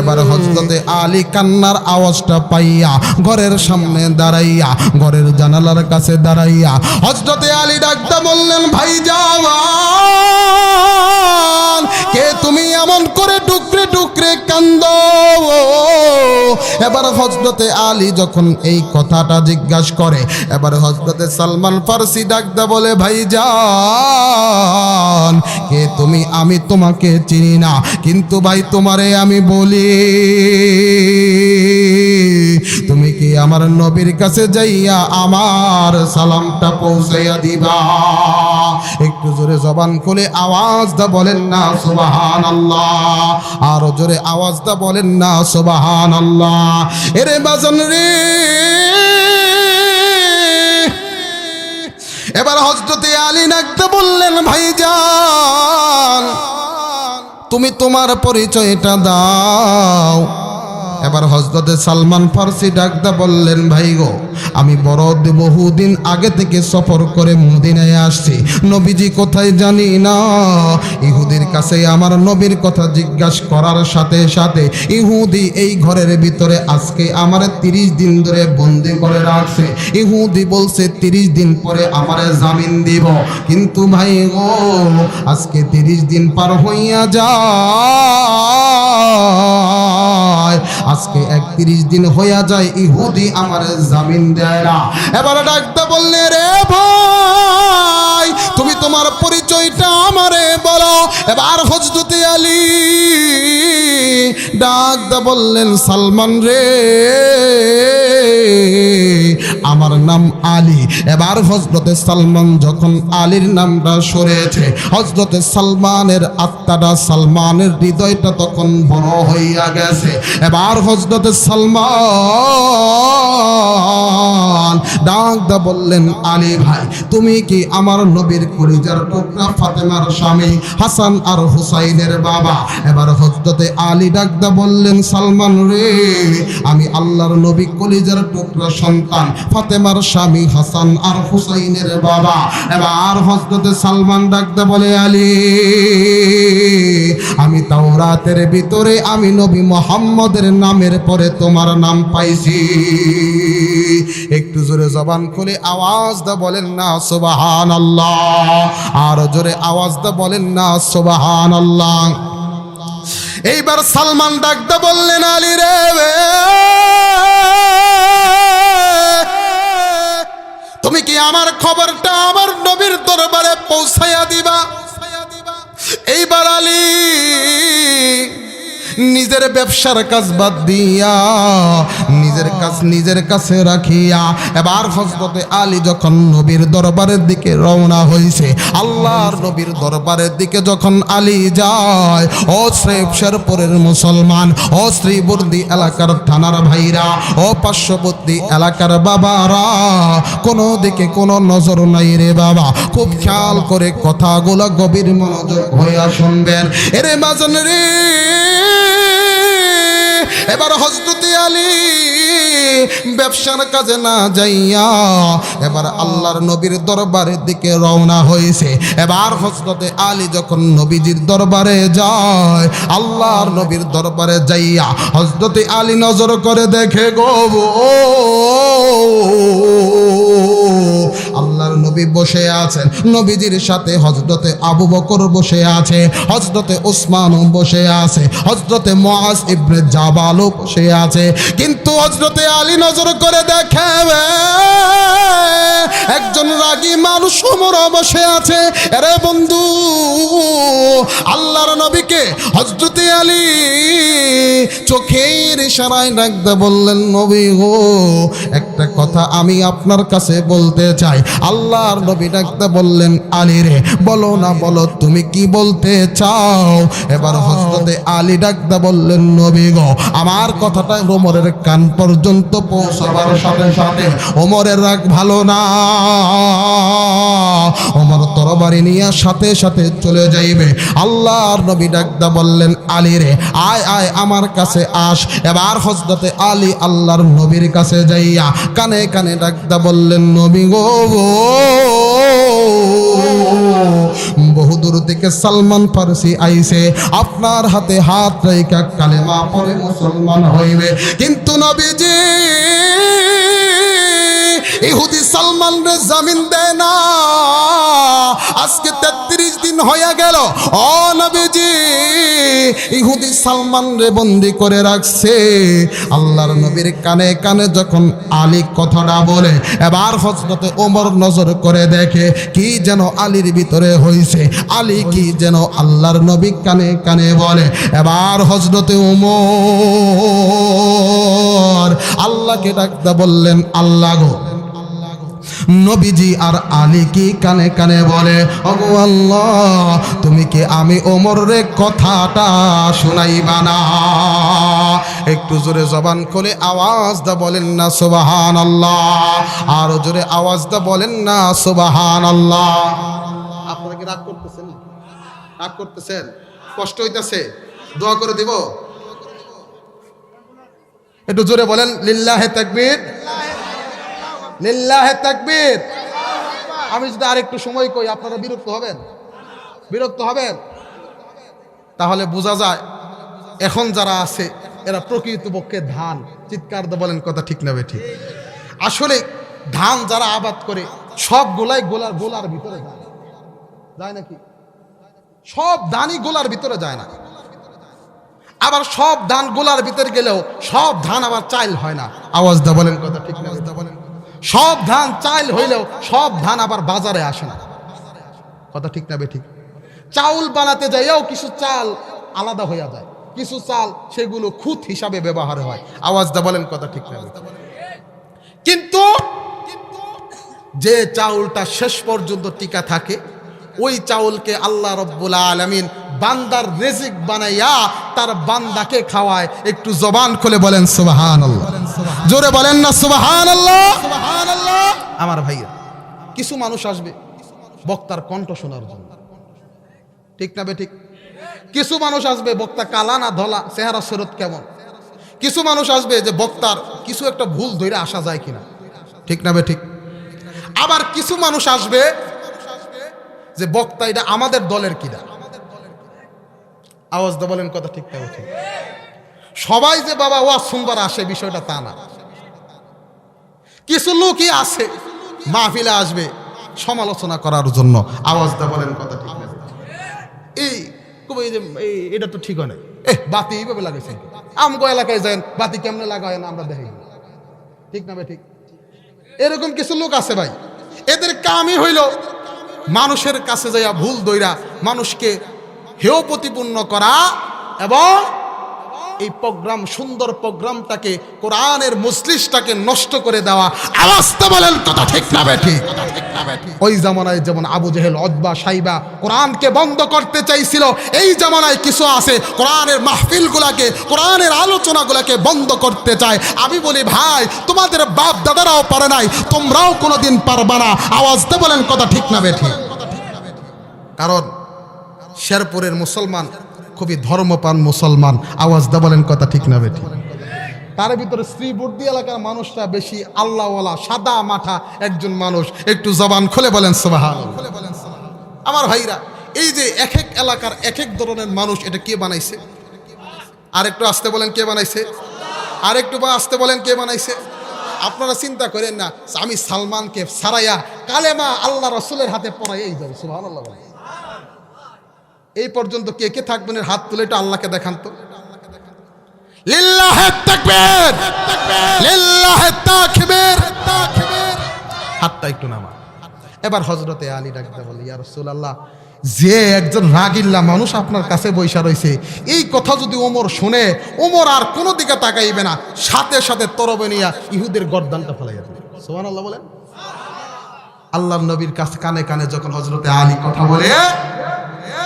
এবার হযরতে আলী কান্নার আওয়াজটা পাইয়া ঘরের সামনে দাঁড়াইয়া, ঘরের জানালার কাছে দাঁড়াইয়া হযরতে আলী ডাকতে বললেন, ভাইজান, কে তুমি এমন করে ডুকরে ডুকরে কান্দো? এবার হযরতে আলী যখন এই কথাটা জিজ্ঞাসা করে, এবার হযরতে সালমান ফারসি ডাকতে বলে, ভাইজান, কে তুমি? আমি তোমাকে চিনি না, কিন্তু ভাই তোমারে আমি বলি, তুমি কি আমার নবীর কাছে যাইয়া আমার সালামটা পৌঁছাইয়া দিবা? একটু জোরে জবান খুলে আওয়াজ দা বলেন না সুবহানাল্লাহ, আরো জোরে আওয়াজ দা বলেন না সুবহানাল্লাহ। এরে বাজান রে, এবার হযরতে আলী ডাকতে বললেন, ভাইজান, তুমি তোমার পরিচয়টা দাও। এবার হযরতে সালমান ফারসি ডাকতে বললেন, ভাই গো, আমি বহুদিন আগে থেকে সফর করে মদিনায় আসছি, নবীজি কোথায় জানি না। ইহুদির কাছে আমার নবীর কথা জিজ্ঞাসা করার সাথে সাথে ইহুদি এই ঘরের ভিতরে আজকে আমার 30 দিন ধরে বন্দি করে রাখছে। ইহুদি বলছে 30 দিন পরে আমারে জামিন দিব, কিন্তু ভাই গো, আজকে 30 দিন পার হইয়া যায়, আজকে 31 দিন হইয়া যায়, ইহুদি আমারে জামিন দেয় না। এবার ডাকতে বললে, রে ভাই, তুমি তোমার পরিচয়টা আমারে বলো। এবার হযরতে আলী ডাকতে বললেন, সালমান রে, আমার নাম আলী। এবার হযরতে সালমান যখন আলীর নামটা শুনেছে, হযরতে সালমানের আত্মাটা, সালমানের হৃদয়টা তখন বড় হইয়া গেছে। এবার হযরতে সালমান ডাক দা বললেন, আলী ভাই, তুমি কি আমার নবীর কলিজার টুকরা ফাতেমার স্বামী হাসান আর হুসাইনের বাবা। এবার হযরতে আলী ডাকদা বললেন, সালমান রে, আমি আল্লাহর নবী কলিজার টুকরা সন্তান ফাতেমার স্বামী হাসান আর হুসাইনের বাবা। এবার হযরতে সালমান ডাকদা বলে, আলী, আমি তাওরাতের ভিতরে আমি নবী মুহাম্মদের নামের পরে তোমার নাম পাইছি। একটু জোরে জবান খুলে আওয়াজ দা বলেন না সুবহানাল্লাহ। আর জোরে আওয়াজ দা বলেন না সুবহানাল্লাহ। এইবার সালমান ডাকদা বললেন, আলী রে, তুমি কি আমার খবরটা আমার নবীর দরবারে পৌঁছায়া দিবা? এইবার আলী নিজের ব্যবসার কাজ বাদ দিয়া নিজের কাজ নিজের কাছে রাখিয়া এবার হযরতে আলী যখন নবীর দরবারের দিকে রওনা হইছে, আল্লাহর নবীর দরবারের দিকে যখন আলী যায়, ও শেরপুরের মুসলমান, ও শ্রীবর্দী এলাকার থানার ভাইরা, ও পার্শ্ববর্তী এলাকার বাবারা, কোনো দিকে কোনো নজর নাই রে বাবা। খুব খেয়াল করে কথাগুলো গভীর মনোযোগ হইয়া শুনবেন। এরে মাজন রে, এবার হযরতে আলী ব্যবসার কাজে না যাইয়া এবার আল্লাহর নবীর দরবারের দিকে রওনা হয়েছে। এবার হযরতে আলী যখন নবীজির দরবারে যায়, আল্লাহর নবীর দরবারে যাইয়া হযরতে আলী নজর করে দেখে গো, আল্লাহর নবী বসে আছেন, নবীজির সাথে হযরতে আবু বকর বসে আছে, হযরতে উসমানও বসে আছে, হযরতে মুআজ ইবনে জাবালও বসে আছে। কিন্তু হযরতে আলী নজর করে দেখে একজন রাগী মানুষ ওমর বসে আছে। আরে বন্ধু, আল্লাহর নবীকে হযরতে আলী চোখের ইশারায় ডাকতে বললেন, নবী গো, একটা কথা আমি আপনার কাছে বলতে চাই। আল্লাহর নবী ডাকতে বললেন, আলী রে, বলো না, বলো তুমি কি বলতে চাও? এবার হযরতে আলী ডাকতে বললেন, নবী গো, আমার কথাটা ওমরের কান পর্যন্ত পৌঁছাবার সাথে সাথে ওমরের রাগ ভালো না, ওমর তরবারি নিয়ে সাথে সাথে চলে যাইবে। আল্লাহর নবী ডাকতে বললেন, আলী রে, আয় আয় আমার কাছে আস। এবার হযরতে আলী আল্লাহর নবীর কাছে যাইয়া কানে কানে ডাকতে বললেন, নবী গো, বহুদূর থেকে সালমান ফারসি আইছে, আপনার হাতে হাত রেখা কালেমা পড়ে মুসলমান হইবে। কিন্তু নবীজি ইহুদি সালমান রে জামিন দেয় না। আজকে 33 দিন হয়ে গেল, ও নবীজি ইহুদি সালমান রে বন্দি করে রাখছে। আল্লাহর নবীর কানে কানে যখন আলী কথাটা বলে, এবার হযরতে ওমর নজর করে দেখে কি যেন আলীর ভিতরে হইছে, আলী কি যেন আল্লাহর নবী কানে কানে বলে। এবার হযরতে ওমর আল্লাহকে ডাকতে বললেন, আল্লাহ গো, নবীজি আর আলী কি কানে কানে বলে, ওগো আল্লাহ, তুমি কি আমি ওমর রে কথাটা শুনাইবা না? একটু জোরে জবান খুলে আওয়াজ দা বলেন না সুবহানাল্লাহ। আর জোরে আওয়াজ দা বলেন না সুবহানাল্লাহ। আপনারা কি রাগ করতেছেন? রাগ করতেছেন? কষ্ট হইতাছে? দোয়া করে দিব? একটু জোরে বলেন, লিল্লাহে তাকবীর, লিল্লাহে তাকবীর। আমি যদি আরেকটু সময় কই আপনারা বিরক্ত হবেন? বিরক্ত হবেন? তাহলে বোঝা যায় এখন যারা আছে এরা প্রকৃতপক্ষে ধান। চিৎকার দিয়ে বলেন কথা ঠিক না ঠিক? আসলে ধান যারা আবাদ করে সবগুলাই গোলার ভিতরে যায়, যায় নাকি? সব ধানই গোলার ভিতরে যায় না। আবার সব ধান গোলার ভিতরে গেলেও সব ধান আবার চাইল হয় না। আওয়াজ দা বলেন কথা ঠিক না? বলেন, সব ধান চাইল হইলেও সব ধান আবার বাজারে আসে না। কথা ঠিক না ঠিক? চাউল বানাতে যাইও কিছু চাল আলাদা হইয়া যায়, কিছু চাল সেগুলো খুঁত হিসাবে ব্যবহার হয়। আওয়াজ দা বলেন কথা ঠিক না? কিন্তু যে চাউলটা শেষ পর্যন্ত টিকা থাকে, ওই চাউলকে আল্লাহ রব্বুল আলামিন বান্দার রিজিক বানাইয়া তার বান্দাকে খাওয়ায়। একটু জবান খুলে বলেন সুবহানাল্লাহ, জোরে বলেন না সুবহানাল্লাহ। আমার ভাইয়া, কিছু মানুষ আসবে বক্তার কণ্ঠ শোনার জন্য, ঠিক না বে ঠিক? কিছু মানুষ আসবে বক্তা কালা না ধলা, চেহারা সুরত কেমন, কিছু মানুষ আসবে যে বক্তার কিছু একটা ভুল ধরে আসা যায় কিনা, ঠিক না বে ঠিক? আবার কিছু মানুষ আসবে যে বক্তা এটা আমাদের দলের কিনা। আওয়াজ দা বলেন কথা ঠিক না বে ঠিক? সবাই যে বাবা ওয়াজ শুনবার আসে বিষয়টা তা না। কিছু লোকই আছে মাহফিলে আসবে সমালোচনা করার জন্য। আওয়াজ দা বলেন কথা ঠিক না? এই এটা তো ঠিক হয় না, বাতি এইভাবে লাগাইছে, আমগো এলাকায় যান বাতি কেমনে লাগায় না আমরা দেখি, ঠিক না ভাই ঠিক? এরকম কিছু লোক আছে ভাই, এদের কামই হইল মানুষের কাছে যাইয়া ভুল দইরা মানুষকে হেয় প্রতিপন্ন করা এবং এই প্রোগ্রাম, সুন্দর প্রোগ্রামটাকে, কোরআনের মজলিসটাকে নষ্ট করে দেওয়া। আওয়াজটা বলেন কথা ঠিক না ভাই ঠিক? ওই জামানায় যেমন আবু জেহেল, উতবা, সাইবা কোরআনকে বন্ধ করতে চাইছিল, এই জামানায় কিছু আছে কোরআনের মাহফিলগুলোকে, কোরআনের আলোচনাগুলোকে বন্ধ করতে চায়। আমি বলি ভাই, তোমাদের বাপ দাদারাও পারে নাই, তোমরাও কোনোদিন পারবা না। আওয়াজটা বলেন কথা ঠিক না ভাই ঠিক? কারণ শেরপুরের মুসলমান খুবই ধর্মপ্রাণ মুসলমান। আওয়াজ দা বলেন কথা ঠিক না বেঠি? তার ভিতরে শ্রীবর্দী এলাকার মানুষটা বেশি আল্লাহওয়ালা, সাদা মাথা একজন মানুষ। একটু জবান খুলে বলেন সুবহানাল্লাহ। আমার ভাইরা, এই যে এক এক এলাকার এক এক ধরনের মানুষ, এটা কে বানাইছে? আর একটু আসতে বলেন কে বানাইছে? আর একটু আসতে বলেন কে বানাইছে? আপনারা চিন্তা করেন না আমি সালমানকে সারাইয়া কালেমা আল্লাহ রাসূলের হাতে পড়াইয়াই যাব। সুবহানাল্লাহ। এই পর্যন্ত কে কে থাকবেন? হাত তুলে একটু আল্লাহকে দেখান তো। লিল্লাহে তাকবীর, লিল্লাহে তাকবীর। হাতটা একটু নামা। এবার হযরতে আলী ডাকতে বলে, ইয়া রাসূলুল্লাহ, যে একজন রাগিল্লা মানুষ আপনার কাছে বইসা রইছে, এই কথা যদি ওমর শুনে, ওমর আর কোনো দিকে তাকাইবে না, সাথে সাথে তরবে নিয়া ইহুদের গর্দানটা ফেলাইয়া দিবে। সুবহানাল্লাহ বলেন। আল্লাহর নবীর কাছে কানে কানে যখন হযরতে আলী কথা বলে,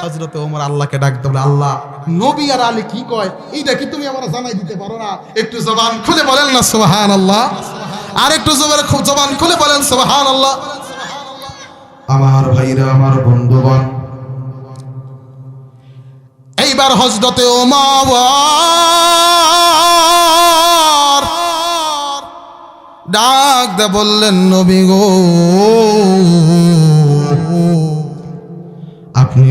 হযরতে ওমর আল্লাহকে ডাকতে বলে, আল্লাহ, নবী আর আলী কি কয় এইটা কি তুমি আমারে জানাই দিতে পারো না? একটু জবান খুলে বলেন না সুবহানাল্লাহ। আর একটু জবান খুলে বলেন সুবহানাল্লাহ। আমার ভাইরা, আমার বন্ধুগণ, এইবার হযরতে ওমর ডাক দে বললেন, নবী গো, আপনি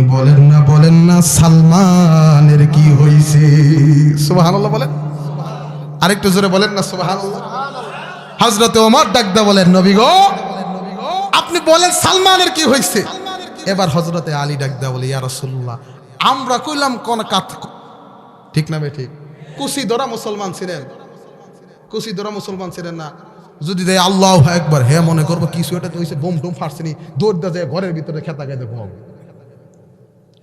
বলেন না সালমানের কি হইছে? সুবহানাল্লাহ বলেন। আরেকটু জোরে বলেন না সুবহানাল্লাহ। হযরতে ওমর ডাক দে বলেন, নবী গো, আপনি বলেন সালমানের কি হইছে? এবার হযরতে আলী ডাক দে বলে, ইয়া রাসূলুল্লাহ, আমরা কইলাম কোন কাত, ঠিক না বে ঠিক? কুসি ধরা মুসলমান ছিলেন, কুসি ধরা মুসলমান ছিলেন না। যদি দেয় আল্লাহু আকবার, হে মনে করবো কিছু একটা তো হইছে, বোম টোম ফাটছেনি, দৌড় দা যায় ঘরের ভিতরে খেতা গাইতে ঘুমাবো,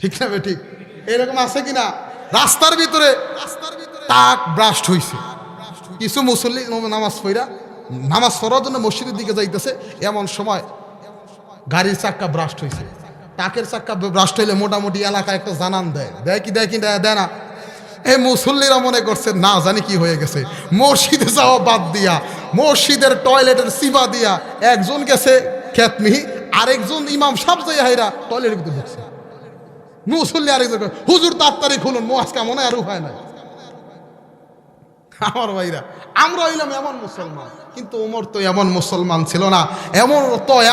ঠিক না বে ঠিক? এরকম আছে কিনা? রাস্তার ভিতরে টাক ব্রাস্ট হইছে, কিছু মুসল্লি নামাজ পড়ার জন্য মসজিদের দিকে যাইতেছে, এমন সময় গাড়ির চাক্কা ব্রাস্ট হইছে। টাকের চাক্কা ব্রাস্ট হইলে মোটামুটি এলাকায় একটা জানান দেয় কি দেয় না? এই মুসল্লিরা মনে করছে না জানি কি হয়ে গেছে, মসজিদে যাওয়া বাদ দিয়া, মসজিদের টয়লেটের সিবা দিয়া একজন গেছে খেতমিহি, আরেকজন ইমাম সাহেব যাইয়া টয়লেটের ভিতরে ঢুকছে। মুসল্লি আরেকজন, হুজুর তাড়াতাড়ি খুলুন, আজকে মনে আর উপায় নাই। আমার ভাইরা, আমরা হইলাম এমন মুসলমান, কিন্তু ওমর তো এমন মুসলমান ছিল না।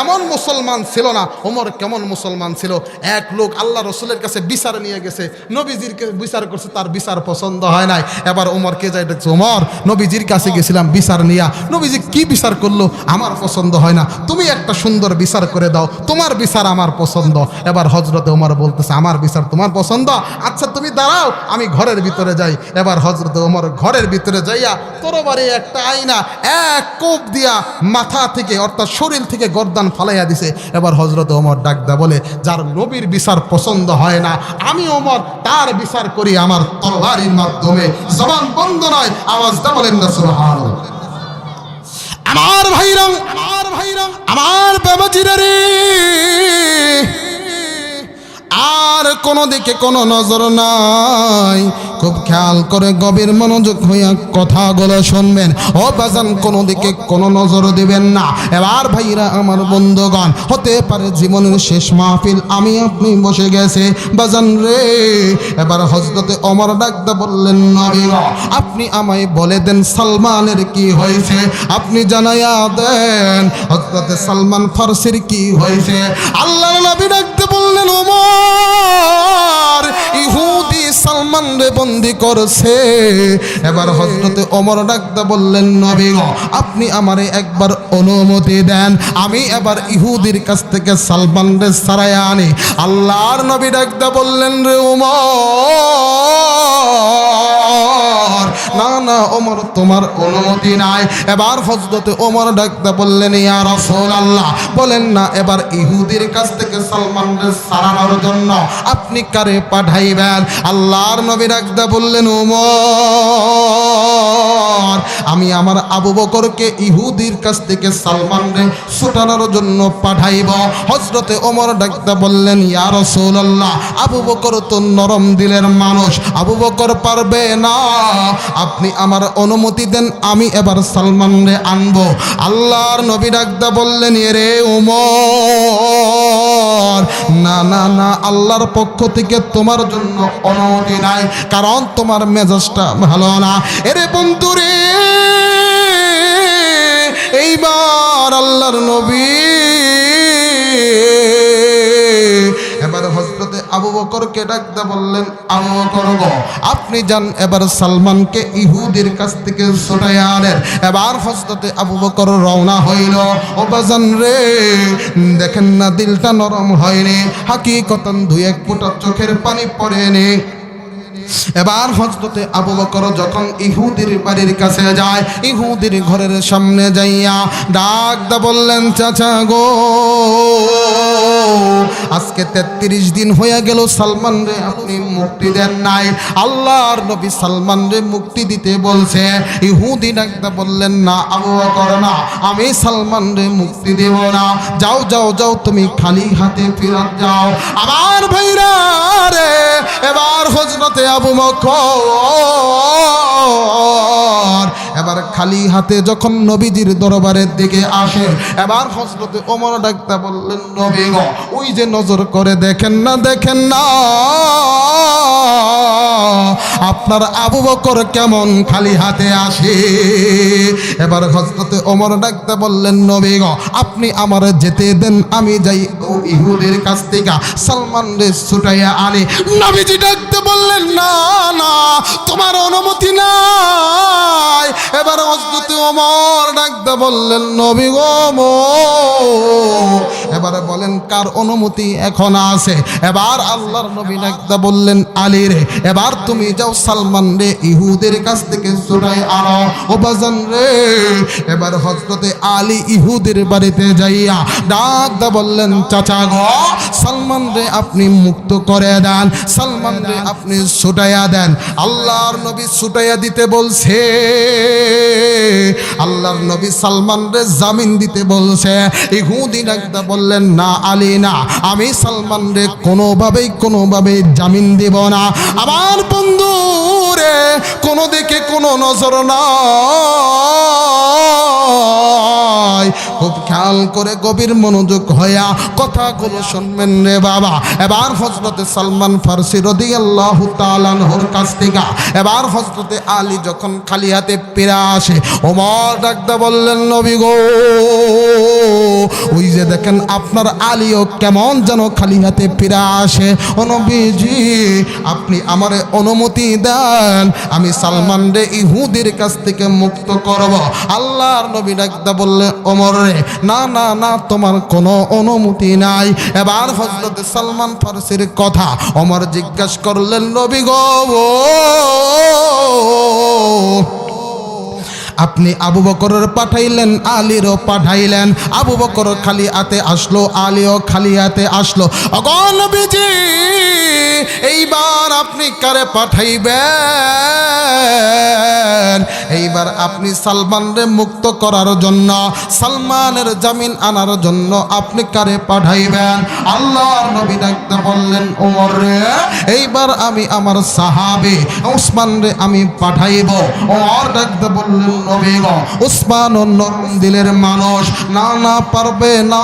এমন মুসলমান ছিল না। ওমর কেমন মুসলমান ছিল? এক লোক আল্লাহ রসুলের কাছে বিচার নিয়ে গেছে, নবীজির বিচার করছে, তার বিচার পছন্দ হয় নাই। এবার ওমরকে যাই দেখছে, ওমর, নবীজির কাছে গেছিলাম বিচার নিয়া, নবীজি কি বিচার করলো আমার পছন্দ হয় না, তুমি একটা সুন্দর বিচার করে দাও, তোমার বিচার আমার পছন্দ। এবার হযরতে ওমর বলতেছে, আমার বিচার তোমার পছন্দ, আচ্ছা তুমি দাঁড়াও, আমি ঘরের ভিতরে যাই। এবার হযরতে ওমর ঘরের ভিতরে যাইয়া তরবারি একটা আইনা এক কোপ দিয়া মাথা থেকে অর্থাৎ শরীর থেকে গর্দান ফালাইয়া দিছে। এবার হযরতে ওমর ডাকদা বলে, যার নবীর বিচার পছন্দ হয় না, আমি ওমর তার বিচার করি আমার তরবারির মাধ্যমে। জবান বন্ধ নয়, আওয়াজটা বলেন না সুবহানাল্লাহ। আমার ভাইরা, আমার বাবাজিরা রে, আর কোন দিকে কোনো নজর নাই, খুব খেয়াল করে গভীর মনোযোগ হইয়া কথাগুলো শুনবেন। ও বাজান, কোনো দিকে কোনো নজর দিবেন না। এবার ভাইরা আমার বন্ধুগণ, হতে পারে জীবনের শেষ মাহফিল আমি আপনি বসে গেছে বাজান রে। এবার হযরতে ওমর ডাকতে বললেন, নবী গো, আপনি আমায় বলে দেন সালমানের কি হয়েছে, আপনি জানাইয়া দেন হযরতে সালমান ফারসির কি হয়েছে। আল্লাহর নবী ডাকতে বললেন, ওমর, ইহুদি সালমান রে বন্দি করছে। এবার হযরতে ওমর ডাকতে বললেন, নবী গো, আপনি আমারে একবার অনুমতি দেন, আমি এবার ইহুদির কাছ থেকে সালমান রে ছাড়াইয়া আনি। আল্লাহর নবী ডাকতে বললেন, রে ওমর, না না ওমর, তোমার অনুমতি নাই। এবার হযরতে ওমর ডাকতে বললেন, ইয়া রাসূলুল্লাহ, বলেন না এবার ইহুদির কাছ থেকে সালমানকে ছাড়ানোর জন্য আপনি কারে পাঠাইবেন? আল্লাহর নবী ডাকতে বললেন, ওমর, আমি আমার আবু বকরকে ইহুদির কাছ থেকে সালমানকে ছুটানোর জন্য পাঠাইব। হযরতে ওমর ডাকতে বললেন, ইয়া রাসূলুল্লাহ, আবু বকর তো নরম দিলের মানুষ, আবু বকর পারবে না, আপনি আমার অনুমতি দেন, আমি এবার সালমানরে আনবো। আল্লাহর নবী ডাকতে বললেন, এরে ওমর, না না না, আল্লাহর পক্ষ থেকে তোমার জন্য অনুমতি নাই, কারণ তোমার মেজাজটা ভালো না। এরে বন্ধুরে, এইবার আল্লাহর নবী এবার হযরতে আবু বকরকে ডাকতে বললেন, আবু বকর গো, আপনি যান এবার সালমানকে ইহুদির কাছ থেকে ছুটাইয়া আনেন। এবার হযরতে আবু বকর রওনা হইল। ও বাজান রে, দেখেন না দিলটা নরম হয়নি, হাকিকতান দুই এক ফোঁটা চোখের পানি পড়েনি। এবার হযরতে আবু বকর যখন ইহুদির বাড়ির কাছে যায়, ইহুদির ঘরের সামনে যাইয়া ডাকদা বললেন, চাচা গো, আজকে 33 দিন হয়ে গেল সালমান রে আপনি মুক্তি দেন নাই। আল্লাহর নবী সালমান রে মুক্তি দিতে বলছে। ইহুদি ডাকদা বললেন, না আবু বকর, না, আমি সালমান রে মুক্তি দেব না, যাও যাও যাও, তুমি খালি হাতে ফিরত যাও। আমার ভাইরা রে, এবার হযরতে আবু বকর এবার খালি হাতে যখন নবীজির দরবারের দিকে আসে, এবার হযরতে ওমর ডাকতে বললেন, নবী গো, ওই যে নজর করে দেখেন না, দেখেন না আপনার আবু বকর কেমন খালি হাতে আসে। এবার হযরতে ওমর ডাকতে বললেন, নবী গো, আপনি আমার যেতে দেন, আমি যাই ইহুদির কাছ থেকে সালমান রে ছুটাইয়া আনি। নবীজি ডাকতে বললেন, না না, তোমার অনুমতি নাই। এবার হযরতে ওমর ডাকতে বললেন, নবী গো, এবারে বলেন কার অনুমতি এখন আছে? এবার আল্লাহর নবী ডাকতে বললেন, আলী রে, এবার তুমি যাও সালমান রে ইহুদের কাছ থেকে ছুটাই আনো। ও বাজান রে, এবার হযরতে আলী ইহুদের বাড়িতে যাইয়া ডাকতে বললেন, চাচা গো, সালমান রে আপনি মুক্ত করে দেন, সালমান রে আপনি ছুটাইয়া দেন। আল্লাহর নবী ছুটাইয়া দিতে বলছে, আল্লাহর নবী সালমান রে জামিন দিতে বলছে। ইহুদি ডাকতে বললেন, না আলী, না, আমি সালমান রে কোনোভাবেই জামিন দেব না। আমার বন্ধু রে, কোনো দিকে কোনো নজর নাই, খুব খেয়াল করে গভীর মনোযোগ হইয়া কথাগুলো শুনবেন রে বাবা। এবার হযরতে সালমান ফারসি রাদিয়াল্লাহু তাআলা আনহুর কাছ থেকে এবার হযরতে আলী যখন খালি হাতে ফিরে আসে, ওমর ডাকতে বললেন, নবী গো, ওই যে দেখেন আপনার আলীও কেমন যেন খালি হাতে ফিরে আসে। ও নবীজি, আপনি আমারে অনুমতি দেন, আমি সালমান রে ইহুদির কাছ থেকে মুক্ত করব। আল্লাহর নবী ডাকতে বললেন, ওমর রে, না না না, তোমার কোনো অনুমতি নাই। এবার হযরতে সালমান ফারসির কথা ওমর জিজ্ঞাসা করলেন, নবী গো, আপনি আবু বকরের পাঠাইলেন, আলীরও পাঠাইলেন। আবু বকর খালি হাতে আসলো, আলীও খালি হাতে আসলো। ওগো নবীজি, এইবার আপনি কারে পাঠাইবেন? এইবার আপনি সালমানরে মুক্ত করার জন্য, সালমানের জামিন আনার জন্য আপনি কারে পাঠাইবেন? আল্লাহর নবী ডাকতে বললেন, ওমর রে, এইবার আমি আমার সাহাবী ওসমান রে আমি পাঠাইব। ওমর ডাকতে বললেন, নবী গো, ওসমান নরম দিলের মানুষ, না না পারবে না।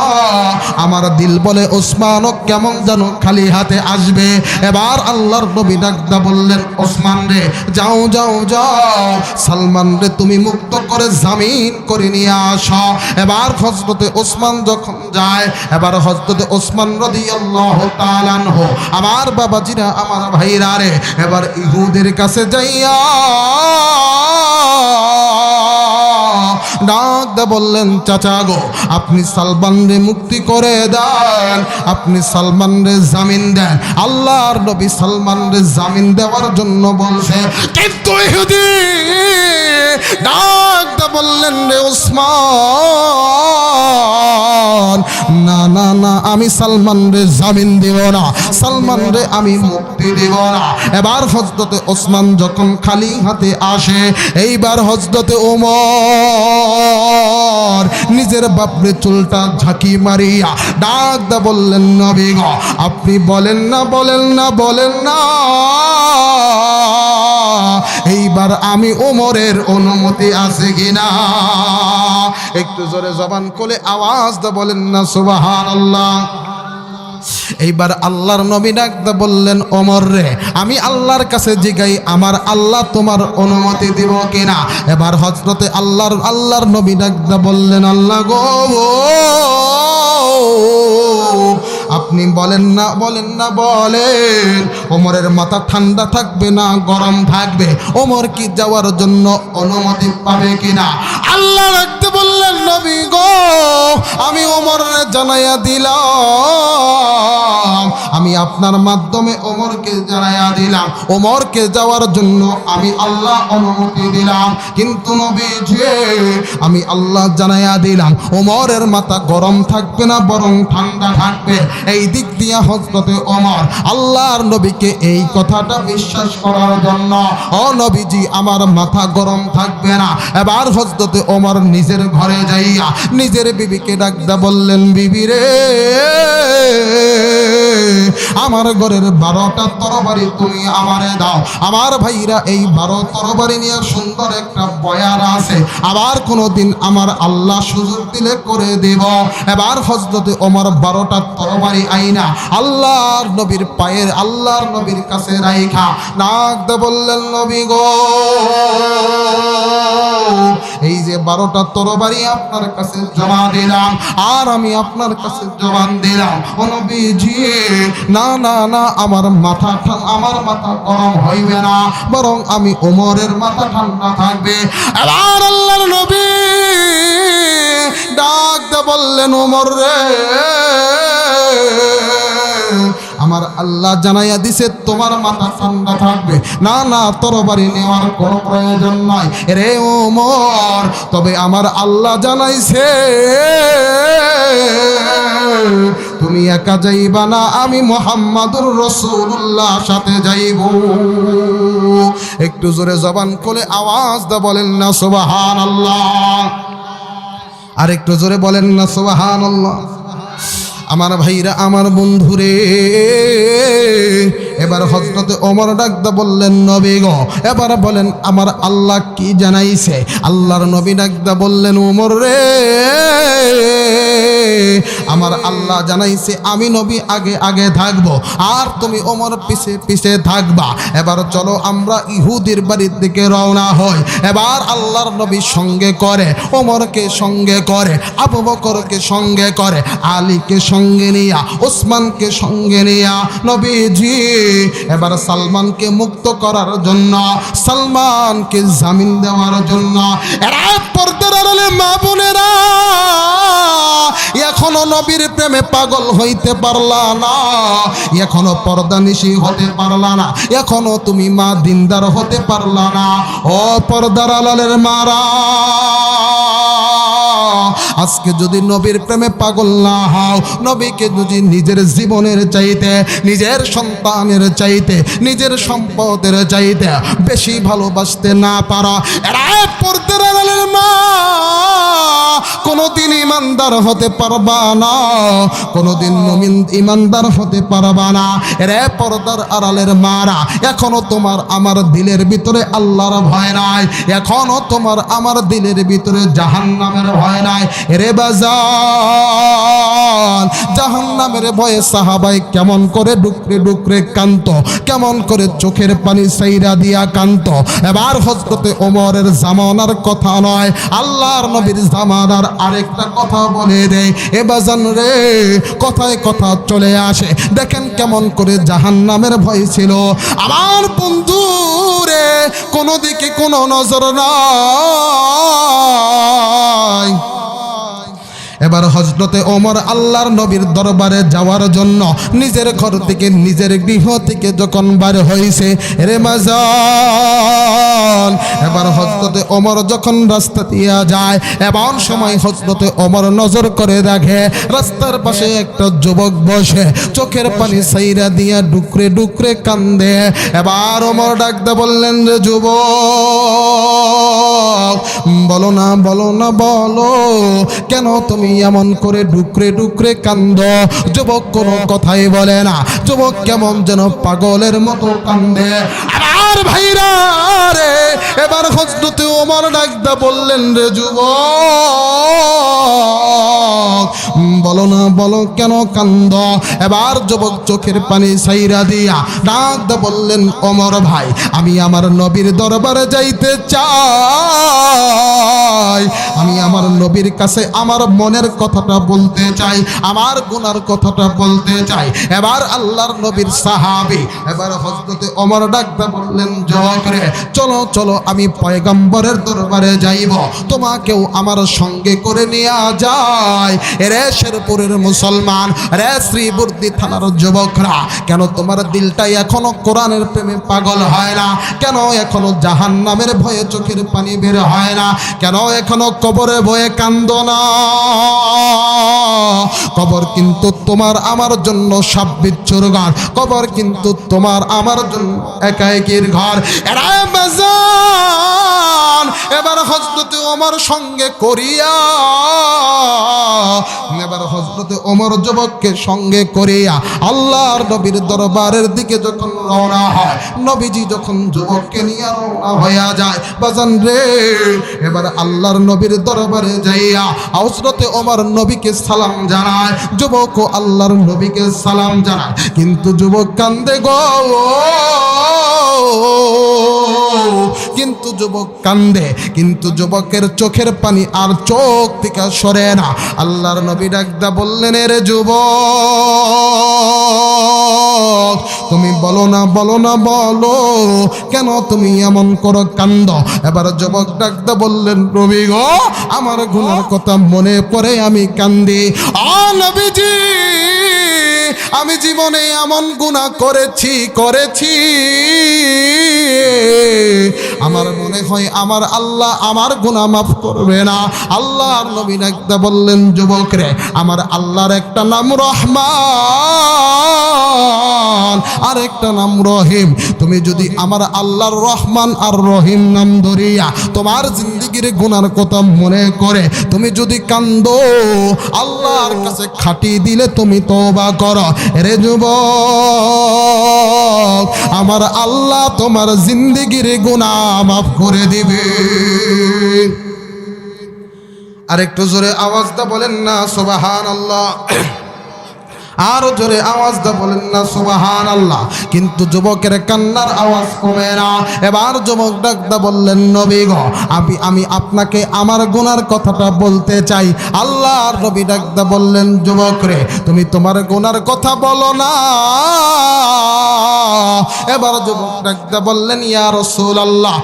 আমার দিল বলে ওসমানও কেমন যেন খালি হাতে আসবে। এবার আল্লাহর নবী ডাকতে বললেন, ওসমান রে, যাও যাও যাও, সালমান রে তুমি মুক্ত করে জামিন করে নিয়ে আসো। এবার হযরতে ওসমান যখন যায়, এবার হযরতে ওসমান রাদিয়াল্লাহু তাআলা আনহু, আমার বাবাজিরা, আমার ভাইরা রে, এবার ইহুদের কাছে যাইয়া ডাক দে বললেন, চাচা গো, আপনি সালমান রে মুক্তি করে দেন, আপনি সালমান রে জামিন দেন। আল্লাহর নবী সালমান রে জামিন দেওয়ার জন্য বলছে, কিন্তু ইহুদি ডাক দে বললেন, রে ওসমান, না না না, আমি সালমান রে জামিন দিব না, সালমান রে আমি মুক্তি দিব না। এবার হযরতে ওসমান যখন খালি হাতে আসে, এইবার হযরতে ওমর নিজের বাপরে চুলটা ঝাঁকি মারিয়া ডাক দা বললেন, নবী গো, আপনি বলেন না, বলেন না, বলেন না, এইবার আমি ওমরের অনুমতি আছে কিনা? একটু জোরে জবান খুলে আওয়াজ দা বলেন না সুবহানাল্লাহ। এইবার আল্লাহর নবী ডাকতে বললেন, ওমর রে, আমি আল্লাহর কাছে জিগাই, আমার আল্লাহ তোমার অনুমতি দিব কিনা? এবার হযরতে আল্লাহর নবী ডাকতে বললেন, আল্লাহ গো, আপনি বলেন না, বলেন না, বলেন। ওমরের মাথা ঠান্ডা থাকবে না গরম থাকবে? ওমর কি যাওয়ার জন্য অনুমতি পাবে কিনা? আল্লাহ ডাকতে বললেন, নবী গো, আমি ওমরের জানাইয়া দিলাম, আমি আপনার মাধ্যমে ওমরকে জানাইয়া দিলাম, ওমরকে যাওয়ার জন্য আমি আল্লাহ অনুমতি দিলাম। কিন্তু নবীজি, আমি আল্লাহ জানাইয়া দিলাম, ওমরের মাথা গরম থাকবে না, বরং ঠান্ডা থাকবে। এই দিক দিয়া হযরতে ওমর আল্লাহর নবীকে এই কথাটা বিশ্বাস করার জন্য, ও নবীজি, আমার মাথা গরম থাকবে না। এবার হযরতে ওমর নিজের ঘরে যাইয়া নিজের বিবিকে ডাকতে বললেন, বিবি রে, আমার ঘরের 12টা তরবারি তুমি আমারে দাও। আমার ভাইরা এই 12 তরবারি নিয়ে সুন্দর একটা বয়ার আছে, আবার কোনোদিন আমার আল্লাহ সুযোগ দিলে করে দেব। এবার হযরতে ওমর 12টা তরবারি আইনা আল্লাহর নবীর পায়ের, আল্লাহর নবীর কাছে রাইখা ডাক দে বললেন, নবী গো, এই যে 12টা তরবারি আপনার কাছে জমা দিলাম, আর আমি আপনার কাছে জবান দিলাম, ও নবীজি, না না না, আমার মাথা গরম হইবে না, বরং আমি ওমরের মাথা ঠান্ডা থাকবে। এবার আল্লাহর নবী ডাক দে বললেন, ওমর রে, আমার আল্লাহ জানাইয়া দিছে তোমার মাথা ঠান্ডা থাকবে, না না, তরবারি নেওয়ার কোনো প্রয়োজন নাই রে ওমর। তবে আমার আল্লাহ জানাইছে তুমি একা যাইবা না, আমি মুহাম্মাদুর রাসূলুল্লাহ সাথে যাইব। একটু জোরে জবান খুলে আওয়াজ দা বলেন না সুবহানাল্লাহ। আর একটু জোরে বলেন না সুবহানাল্লাহ। আমার ভাইরা, আমার বন্ধুরে, এবার হযরতে ওমর ডাকতে বললেন, নবী গো, এবার বলেন আমার আল্লাহ কি জানাইছে? আল্লাহর নবী ডাকতে বললেন, ওমর রে, আমার আল্লাহ জানাইছে আমি নবী আগে আগে থাকবো, আর তুমি ওমর পিছে পিছে থাকবা। এবার চলো আমরা ইহুদির বাড়ির দিকে রওনা হই। এবার আল্লাহর নবী সঙ্গে করে, ওমরকে সঙ্গে করে, আবু বকরকে সঙ্গে করে, আলীকে সঙ্গে নিয়া, ওসমানকে সঙ্গে নিয়া নবীজি এবার সালমানকে মুক্ত করার জন্য, সালমানকে জামিন দেওয়ার জন্য, এরা পর্দার আড়ালে মা বোনেরা, এখনো নবীর প্রেমে পাগল হইতে পারলা না, এখনো পর্দানিশী হতে পারলা না, এখনো তুমি মা দিনদার হতে পারলা না। ও পর্দার আড়ালের মারা, আজকে যদি নবীর প্রেমে পাগল না হও, নবীকে যদি নিজের জীবনের চাইতে, নিজের সন্তানের চাইতে, নিজের সম্পদের চাইতে বেশি ভালোবাসতে না পারো, এরা পর্দার আড়ালের মা কোনোদিন ইমানদার হতে পারবা না, কোনোদিন মুমিন ইমানদার হতে পারবা না। রে পর্দার আড়ালের মারা, এখনো তোমার আমার দিলের ভিতরে আল্লাহর ভয় নাই, এখনো তোমার আমার দিলের ভিতরে জাহান্নামের ভয় নাই। রে বাজান, জাহান্নামের ভয়ে সাহাবাই কেমন করে ডুকরে ডুকরে কান্ত, কেমন করে চোখের পানি সাইরা দিয়া কান্ত। এবার হযরতে ওমরের জামানার কথা নয়, আল্লাহর নবীর জামানার আরেকটা কথা বলে দেয়। এ বাজান রে, কথায় কথা চলে আসে, দেখেন কেমন করে জাহান্নামের ভয় ছিল। আমার বন্ধু রে, কোনো দিকে কোনো নজর নাই। এবার হযরতে ওমর আল্লাহর নবীর দরবারে যাওয়ার জন্য নিজের ঘর থেকে, নিজের গৃহ থেকে যখন বার হয়েছে, রে মাজান, এবার হযরতে ওমর যখন রাস্তা দিয়া যায়, এমন সময় হযরতে ওমর নজর করে দেখে রাস্তার পাশে একটা যুবক বসে, চোখের পানি সাইরা দিয়া ডুকরে ডুকরে কান্দে। এবার ওমর ডাকতে বললেন, রে যুবক, বলো না বলো না বলো, কেন তুমি এমন করে ডুকরে ডুকরে কান্দ? যুবক কোনো কথাই বলে না, যুবক কেমন যেন পাগলের মতো কান্দে। আর ভাইরা রে, এবার হযরতে ওমর ডাকতে বললেন, রে যুবক, বলো না বলো, কেন কান্দ? এবার যুবক চোখের পানি ছাইরা দিয়া ডাকতে বললেন, ওমর ভাই, আমি আমার নবীর দরবারে যাইতে চাই, আমি আমার নবীর কাছে আমার মনের কথাটা বলতে চাই, আমার গুনার কথাটা বলতে চাই। এবার আল্লাহর নবীর সাহাবী এবার হযরতে ওমর ডাকতে বললেন, যুবক রে, চলো চলো, আমি পয়গম্বরের দরবারে যাইব, তোমাকেও আমার সঙ্গে করে নিয়ে যায়। রে শেরপুরের মুসলমান, রে শ্রীবর্দী থানার যুবকরা, কেন তোমার দিলটা এখনো কোরআনের প্রেমে পাগল হয় না? কেন এখনো জাহান্নামের ভয়ে চোখের পানি বের হয় না? কেন এখনো কবরে ভয়ে কান্দো না? কবর কিন্তু তোমার আমার জন্য সাপ বিচ্ছুর ঘর, কবর কিন্তু তোমার আমার জন্য একাকির ঘর। এবার হযরতে ওমর সঙ্গে করিয়া, এবার হযরতে ওমর যুবককে সঙ্গে করিয়া আল্লাহর নবীর দরবারের দিকে যখন রওনা হয়, নবীজি যখন যুবককে নিয়ে রওনা হইয়া যায়, বাজান রে, এবার আল্লাহর নবীর দরবারে যাইয়া হযরতে ওমর নবীকে সালাম জানায়, যুবকও আল্লাহর নবীকে সালাম জানায়, কিন্তু যুবক কান্দে গো, কিন্তু যুবক কান্দে, কিন্তু যুবকের চোখের পানি আর চোখ থেকে সরে না। আল্লাহর নবী ডাকদা বললেন, রে যুবক, তুমি বলো না বলো না বলো, কেন তুমি এমন করো কান্দ? এবার যুবক ডাকদা বললেন, নবী গো, আমার গুনার কথা মনে পড়ে আমি কান্দি। নবীজি, আমি জীবনে এমন গুনাহ করেছি, আমার মনে হয় আমার আল্লাহ আমার গুনাহ মাফ করবে না। আল্লাহর নবী ডাকতে বললেন, যুবক রে, আমার আল্লাহর একটা নাম রহমান আর একটা নাম রহিম। তুমি যদি আমার আল্লাহর রহমান আর রহিম নাম ধরিয়া তোমার জিন্দেগির গুনার কথা মনে করে তুমি যদি কান্দো, আল্লাহর কাছে খাটি দিলে তুমি তওবা করো, রে যুবক, আমার আল্লাহ তোমার জিন্দেগির গুনাহ মাফ করে দিবে। আর একটু জোরে আওয়াজ দা বলেন না সুবহানাল্লাহ, আরো জোরে আওয়াজ দা বলেন না সুবহানাল্লাহ। কিন্তু যুবকের কান্নার আওয়াজ কমে না। এবার যুবক ডাকদা বললেন, নবী গো, আমি আপনাকে আমার গুনার কথাটা বলতে চাই। আল্লাহর নবী ডাকদা বললেন, যুবক রে, তুমি তোমার গুনার কথা বলো না। এবার যুবক ডাকদা বললেন, ইয়া রাসূলুল্লাহ,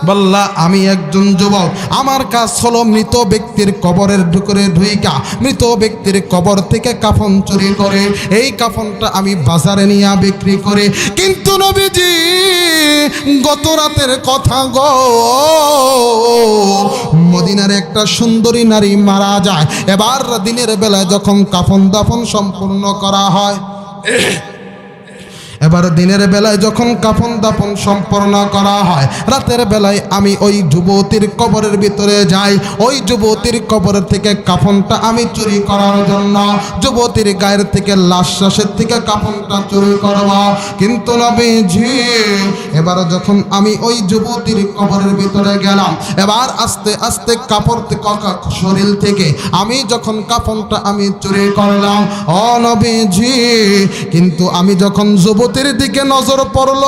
বললা আমি একজন যুবক, আমার কাজ হলো মৃত ব্যক্তির কবরের ঢুকরে ঢুইকা মৃত ব্যক্তির কবর থেকে কাফন চুরি করে এই কাফনটা আমি বাজারে নিয়ে বিক্রি করে। কিন্তু নবীজি গত রাতের কথা গো, মদিনার একটা সুন্দরী নারী মারা যায়। এবার দিনের বেলায় যখন কাফন দাফন সম্পূর্ণ করা হয়, এবার দিনের বেলায় যখন কাফন দাফন সম্পন্ন করা হয়, রাতের বেলায় আমি ওই যুবতীর কবরের ভিতরে যাই। ওই যুবতীর কবর থেকে কাফনটা আমি চুরি করার জন্য যুবতীর গায়ের থেকে লাশ শ্বাসের থেকে কাফনটা চুরি করব। কিন্তু নবীজি এবার যখন আমি ওই যুবতীর কবরের ভিতরে গেলাম, এবার আস্তে আস্তে কাপড় শরীর থেকে আমি যখন কাফনটা আমি চুরি করলাম, ও নবীজি কিন্তু আমি যখন যুবতীর দিকে নজর পড়ল,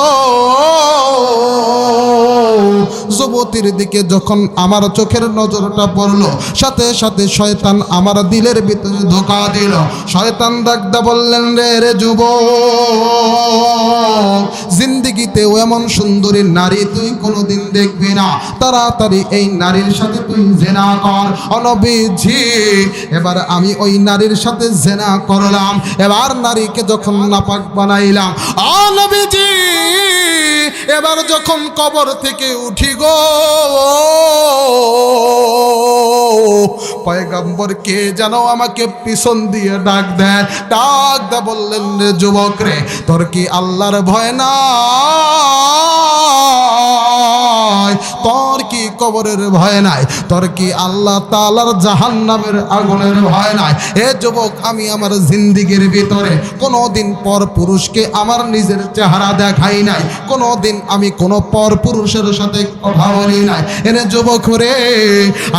যুবতীর দিকে যখন আমার চোখের নজরটা পড়ল, সাথে সাথে শয়তান আমার দিলের ভিতরে ধোঁকা দিল। শয়তান ডাকদা বললেন, রে যুবক, জিন্দেগিতেও এমন সুন্দরী নারী তুই কোনোদিন দেখবি না, তাড়াতাড়ি এই নারীর সাথে তুই জেনা কর। নবীজি এবার আমি ওই নারীর সাথে জেনা করলাম। এবার নারীকে যখন নাপাক বানাইলাম, নবীজি এবার যখন কবর থেকে উঠি গো, পয়গম্বর কে যেন আমাকে পিছন দিয়ে ডাক দেন। ডাক দা বললেন, রে যুবক রে, তোর কি আল্লাহর ভয় না? তোর কি কবরের ভয় নাই? তোর কি আল্লাহ তাআলার জাহান্নামের আগুনের ভয় নাই? এ যুবক, আমি আমার জিন্দেগির ভিতরে কোনোদিন পর পুরুষকে আমার নিজের চেহারা দেখাই নাই, কোনোদিন আমি কোনো পর পুরুষের সাথে কথা বলি নাই। এনে যুবক রে,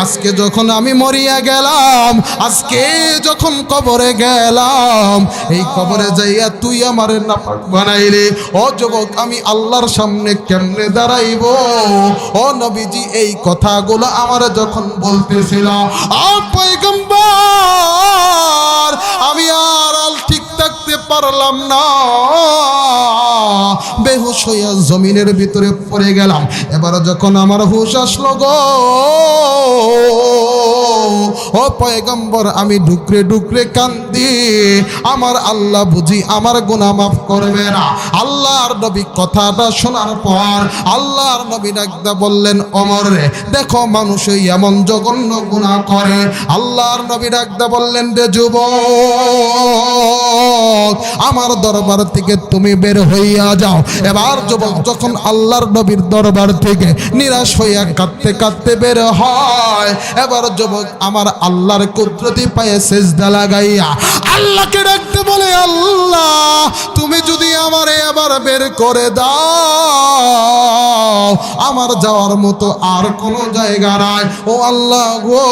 আজকে যখন আমি মরিয়া গেলাম, আজকে যখন কবরে গেলাম, এই কবরে যাইয়া তুই আমার নাপাক বানাইলে, ও যুবক আমি আল্লাহর সামনে কেমনে দাঁড়াইব? ও নবীজি এই কথাগুলো আমার যখন বলতেছিল, পয়গম্বর আমি আর ঠিক থাকতে পারলাম না, বেহুশ হইয়া জমিনের ভিতরে পড়ে গেলাম। এবার যখন আমার হুঁশ আসলো গো, ও পয়গম্বর আমি ডুকরে ডুকরে কান্দি, আমার আল্লাহ বুঝি আমার গুনাহ মাফ করবে না? আল্লাহর নবী কথাটা শোনার পর আল্লাহর নবী ডাকদা বললেন, ওমর রে, দেখো মানুষ এমন জঘন্য গুনাহ করে। আল্লাহর নবী ডাকদা বললেন, রে যুবক, আমার দরবার থেকে তুমি বের হইয়া যাও। এবার যুবক যখন আল্লাহর নবীর দরবার থেকে নিরাশ হইয়া কাঁদতে কাঁদতে বের হয়, এবার যুবক আমার আল্লাহর কুদরতি পায়ে সিজদা লাগাইয়া আল্লাহকে ডাকতে বলে, আল্লাহ তুমি যদি আমারে এবার বের করে দাও, আমার যাওয়ার মতো আর কোনো জায়গা নাই। ও আল্লাহ গো,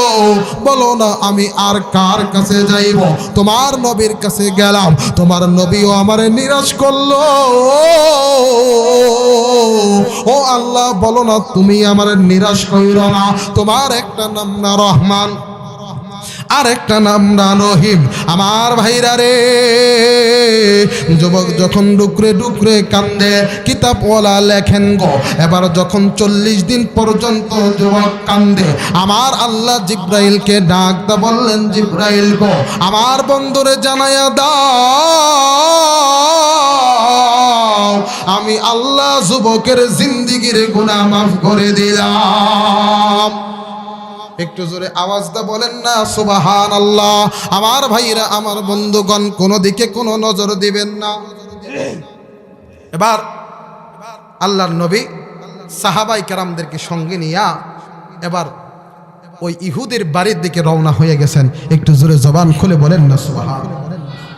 বলো না আমি আর কার কাছে যাইব? তোমার নবীর কাছে গেলাম, তোমার নবীও আমারে নিরাশ করলো। ও আল্লাহ বলো না তুমি আমার নিরাশ কইরো না। তোমার একটা নাম না রহমান, আর একটা নাম না রহিম। আমার ভাইরা রে, যুবক যখন ডুকরে ডুকরে কান্দে, কিতাবওয়ালা লেখেন গো, এবার যখন 40 দিন পর্যন্ত যুবক কান্দে, আমার আল্লাহ জিব্রাইলকে ডাকতে বললেন, জিব্রাইল গো, আমার বন্ধুরে জানাইয়া দাও আমি আল্লাহ যুবকের জিন্দেগির গুনাহ মাফ করে দিলাম। একটু জোরে আওয়াজটা বলেন না সুবহানাল্লাহ। আমার ভাইরা, আমার বন্ধুগণ, কোনো দিকে কোনো নজর দিবেন না। এবার আল্লাহর নবী সাহাবাই কেরামদেরকে সঙ্গে নিয়া এবার ওই ইহুদের বাড়ির দিকে রওনা হয়ে গেছেন। একটু জোরে জবান খুলে বলেন না সুবহানাল্লাহ।